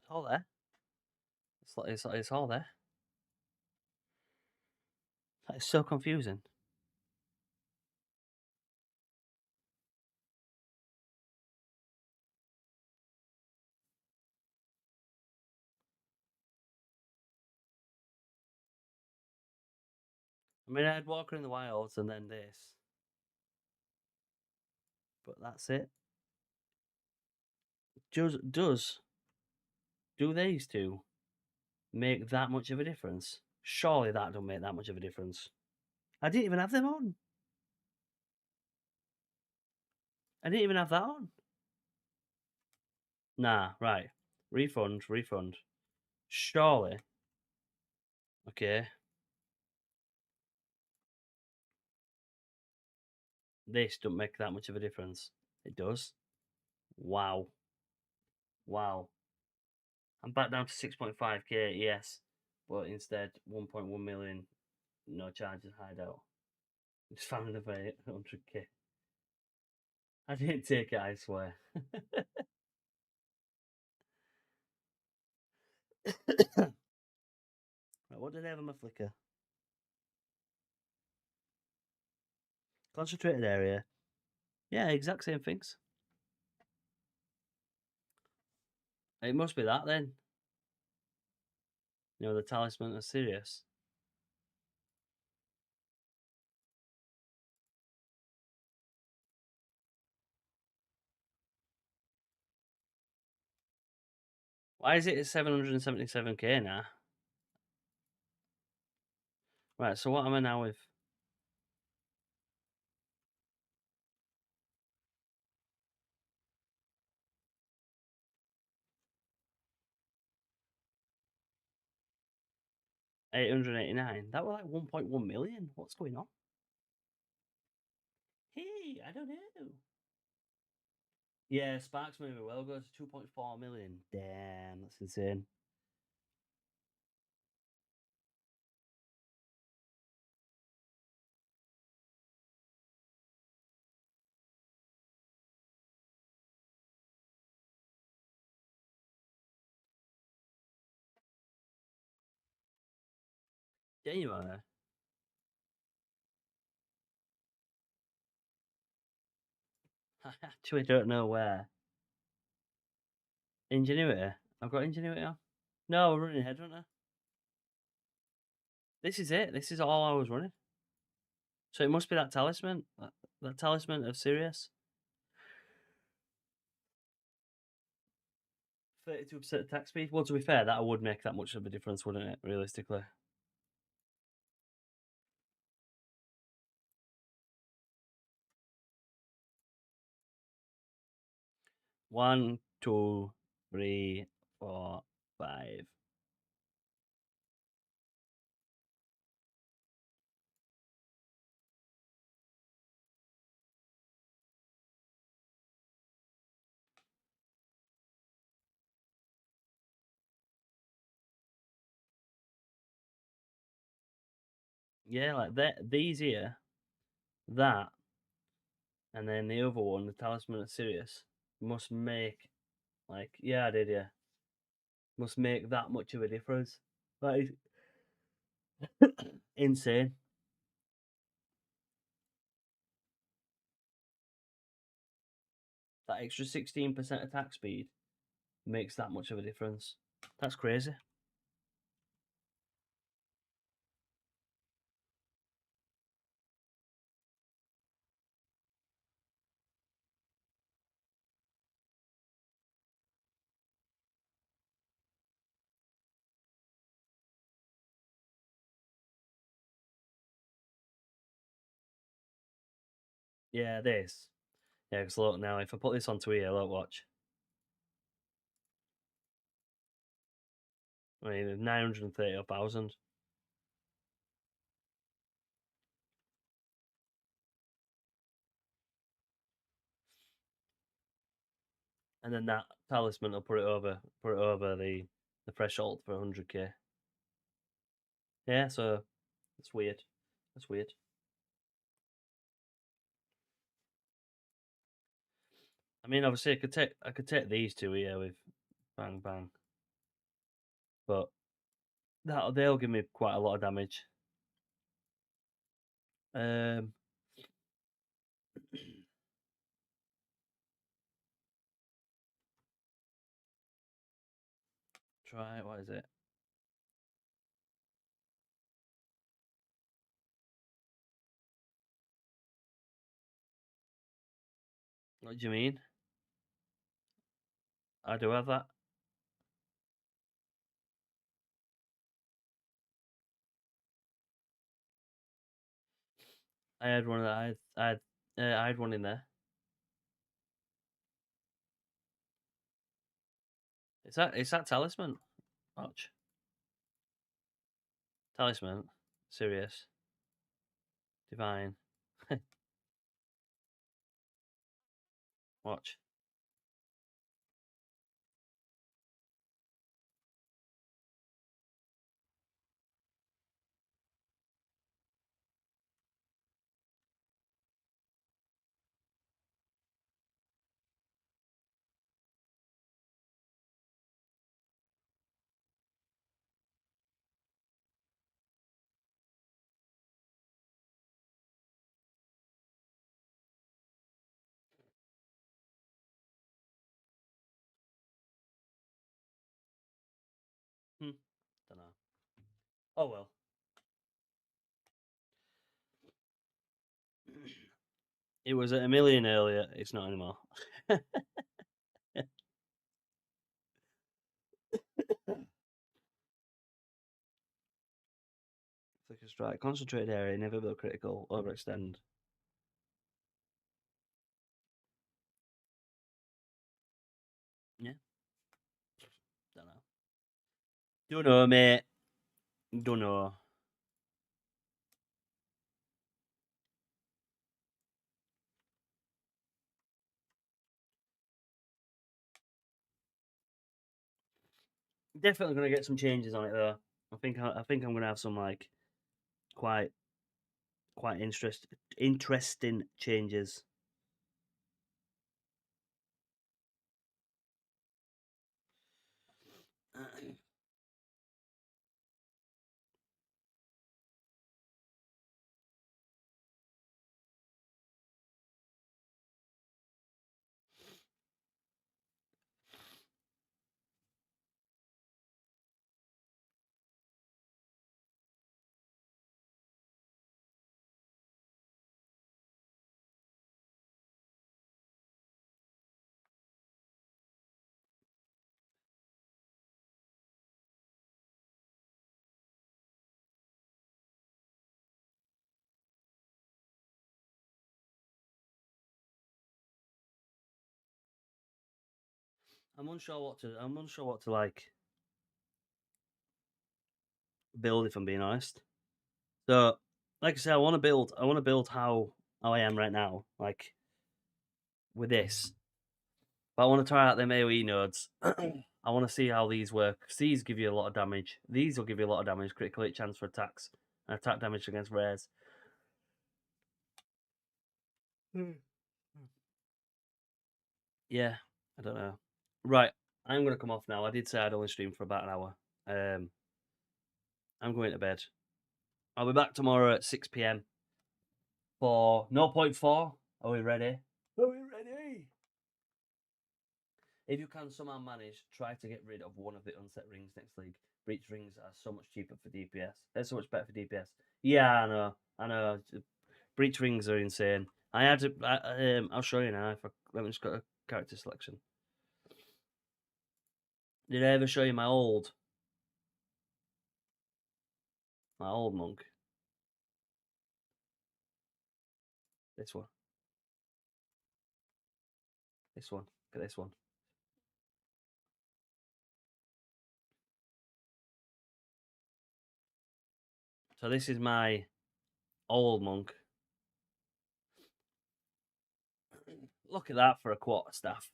It's all there. It's all there. It's so confusing. I mean, I had Walker in the Wilds and then this, but that's it. Do these two make that much of a difference? Surely that don't make that much of a difference. I didn't even have them on. I didn't even have that on. Nah, right. Refund. Surely. Okay. This don't make that much of a difference. It does. Wow. Wow. I'm back down to 6.5k, yes. But instead 1.1 million, no charges hideout. Just found another 800k. I didn't take it, I swear. Right, what did I have on my flicker? Concentrated area. Yeah, exact same things. It must be that then. You know, the talisman of Sirius. Why is it at 777k now? Right, so what am I now with? 889. That was like 1.1 million. What's going on? Hey, I don't know. Yeah, Sparks maybe well goes to 2.4 million. Damn, that's insane. Anyway, I actually don't know where. Ingenuity. I've got Ingenuity on. No, we're running Headhunter. This is it. This is all I was running. So it must be that talisman. That talisman of Sirius. 32% attack speed. Well, to be fair, that would make that much of a difference, wouldn't it, realistically? One, two, three, four, five. Yeah, like that. These here, that, and then the other one, the Talisman of Sirius, must make like yeah, I did yeah, must make that much of a difference. That is insane. That extra 16% attack speed makes that much of a difference. That's crazy. Yeah, this. Yeah, because look now, if I put this onto here, look, watch. I mean, 930,000. And then that talisman will put it over the threshold for 100k. Yeah, so it's weird. That's weird. I mean, obviously, I could take these two here with bang bang, but that they'll give me quite a lot of damage. Um, try what is it? What do you mean? I do have that. I had one of that. I had one in there. It's that talisman. Watch talisman. Serious. Divine. Watch. Hmm. Don't know. Oh well. It was at a million earlier. It's not anymore. Flicker strike. Concentrated area. Never will critical. Overextend. Yeah. Don't know. Don't know, mate. Don't know. Definitely gonna get some changes on it though. I think I'm gonna have some like quite interesting changes. I'm unsure what to like build if I'm being honest. So, like I said, I want to build how I am right now, like with this. But I want to try out them AoE nodes. I want to see how these work. 'Cause these give you a lot of damage. These will give you a lot of damage, critical hit chance for attacks, and attack damage against rares. Yeah, I don't know. Right, I'm gonna come off now. I did say I'd only stream for about an hour. I'm going to bed. I'll be back tomorrow at 6 p.m. for 0.4. Are we ready? Are we ready? If you can somehow manage, try to get rid of one of the unset rings next league. Breach rings are so much cheaper for DPS. They're so much better for DPS. Yeah, I know. I know. Breach rings are insane. I had to. I'll show you now. If I, let me just go to character selection. Did I ever show you my old monk? This one. This one. Look at this one. So this is my old monk. Look at that for a quarterstaff.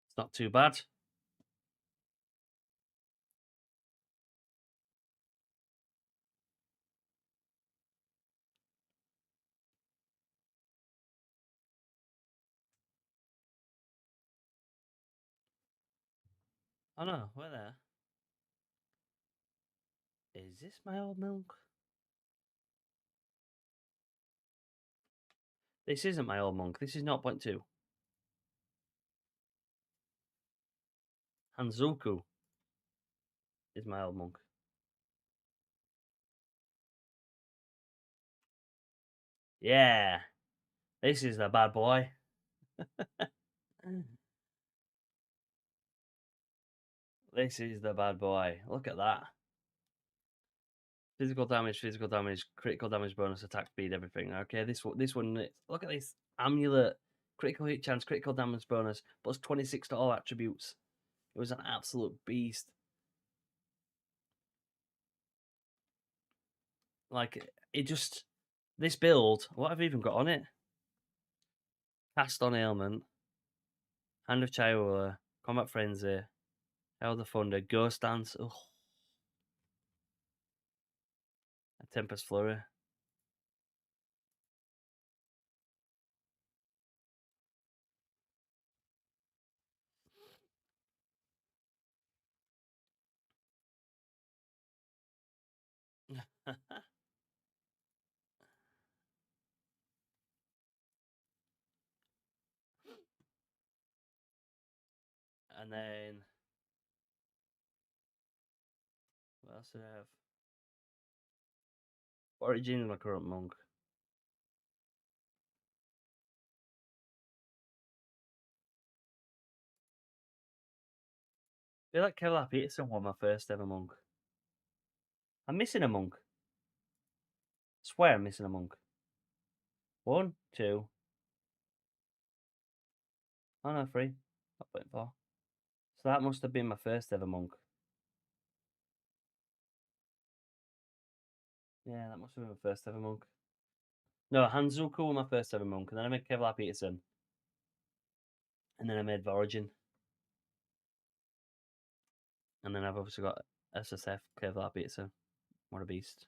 It's not too bad. Oh no, where there? Is this my old monk? This isn't my old monk. This is 0.2. Hanzoku is my old monk. Yeah, this is the bad boy. This is the bad boy. Look at that. Physical damage, critical damage bonus, attack speed, everything. Okay, this one. Look at this amulet, critical hit chance, critical damage bonus, plus 26 to all attributes. It was an absolute beast. Like it just this build. What have I even got on it? Cast on ailment, Hand of Chihuahua, Combat Frenzy, Elder Thunder, Ghost Dance, a Tempest Flurry. And then what else did I have? Origin my current monk. I feel like Kevlar Peterson was my first ever monk. I'm missing a monk. I swear I'm missing a monk. 1, 2. Oh no, 3. 0.4. So that must have been my first ever monk. Yeah, that must have been my first ever monk. No, Hanzuku was my first ever monk, and then I made Kevlar Peterson, and then I made Vorigin, and then I've obviously got SSF, Kevlar Peterson. What a beast.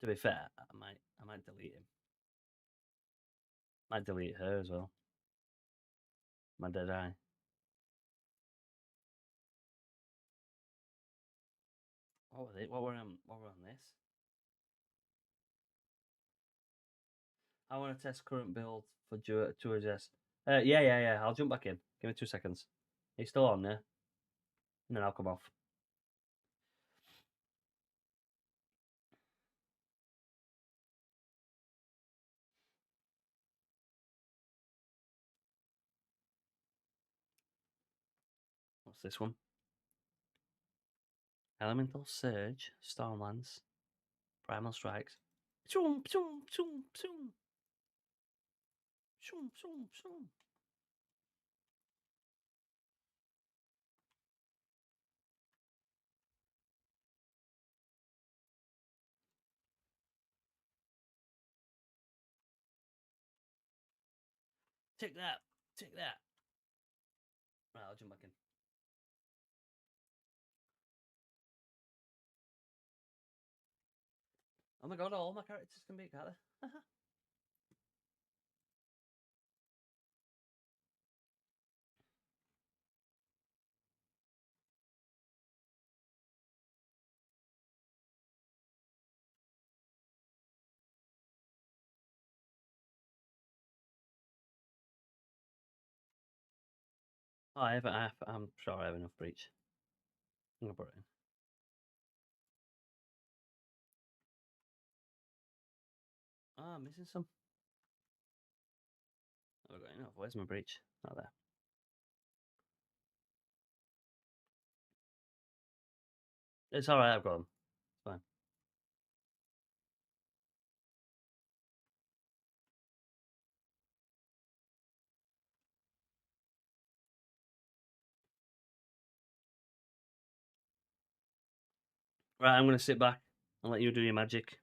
To be fair, I might delete him. Might delete her as well. My dead eye. What was it? What were on this? I want to test current build for to adjust. Yeah. I'll jump back in. Give me 2 seconds. He's still on there, and then I'll come off. What's this one? Elemental Surge, Stormlands, Primal Strikes. Zoom, zoom, zoom, zoom. Zoom, zoom, zoom. Take that. Take that. Right, I'll jump back in. Oh my god, all my characters can be can't they? Oh, I'm sure I have enough breach. I'm gonna put it in. Oh, I'm missing some. I've got enough. Where's my breach? Not there. It's alright, I've got them. It's fine. Right, I'm gonna sit back and let you do your magic.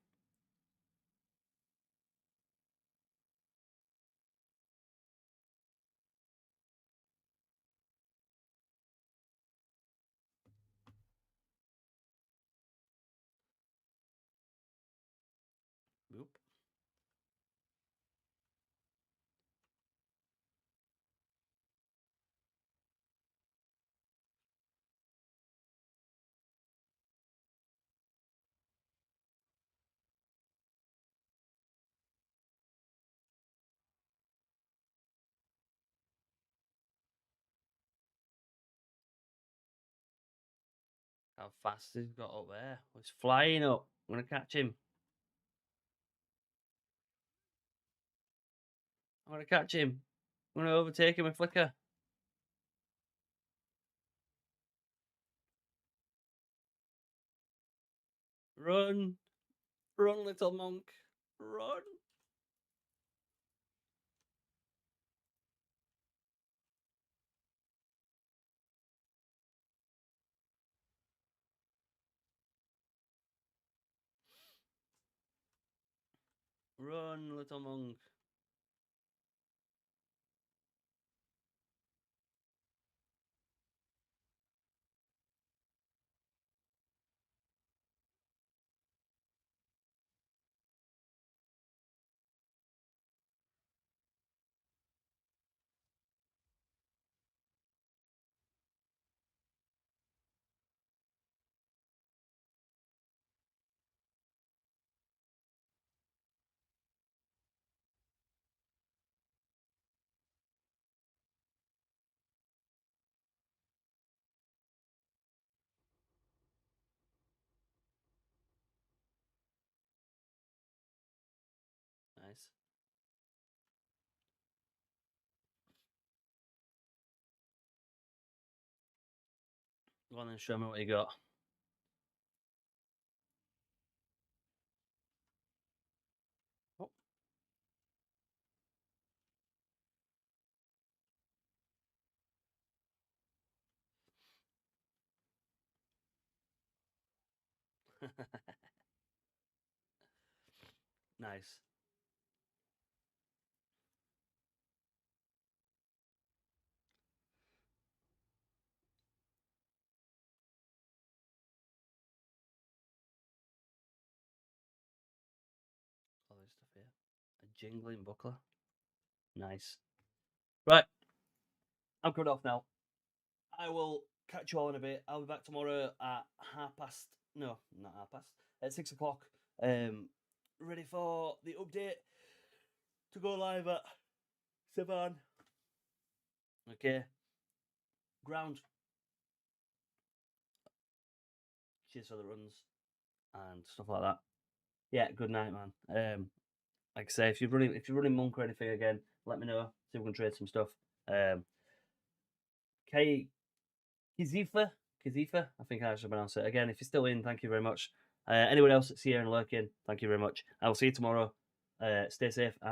Boop. How fast he's got up there. He's flying up. I'm gonna catch him. I'm gonna catch him. I'm gonna overtake him with flicker. Run. Run, little monk. Run. Run, little monk. Nice. Go on then, show me what you got. Oh. Nice. All this stuff here. A jingling buckler. Nice. Right. I'm coming off now. I will catch you all in a bit. I'll be back tomorrow at no, not 5:30, at 6 o'clock. Ready for the update to go live at 7. Okay. Ground. Cheers for the runs and stuff like that. Yeah, good night, man. Like I say, if you're running Monk or anything again, let me know. See if we can trade some stuff. Kizifa, I think I should pronounce it. Again, if you're still in, thank you very much. Anyone else that's here and lurking, thank you very much. I will see you tomorrow. Stay safe and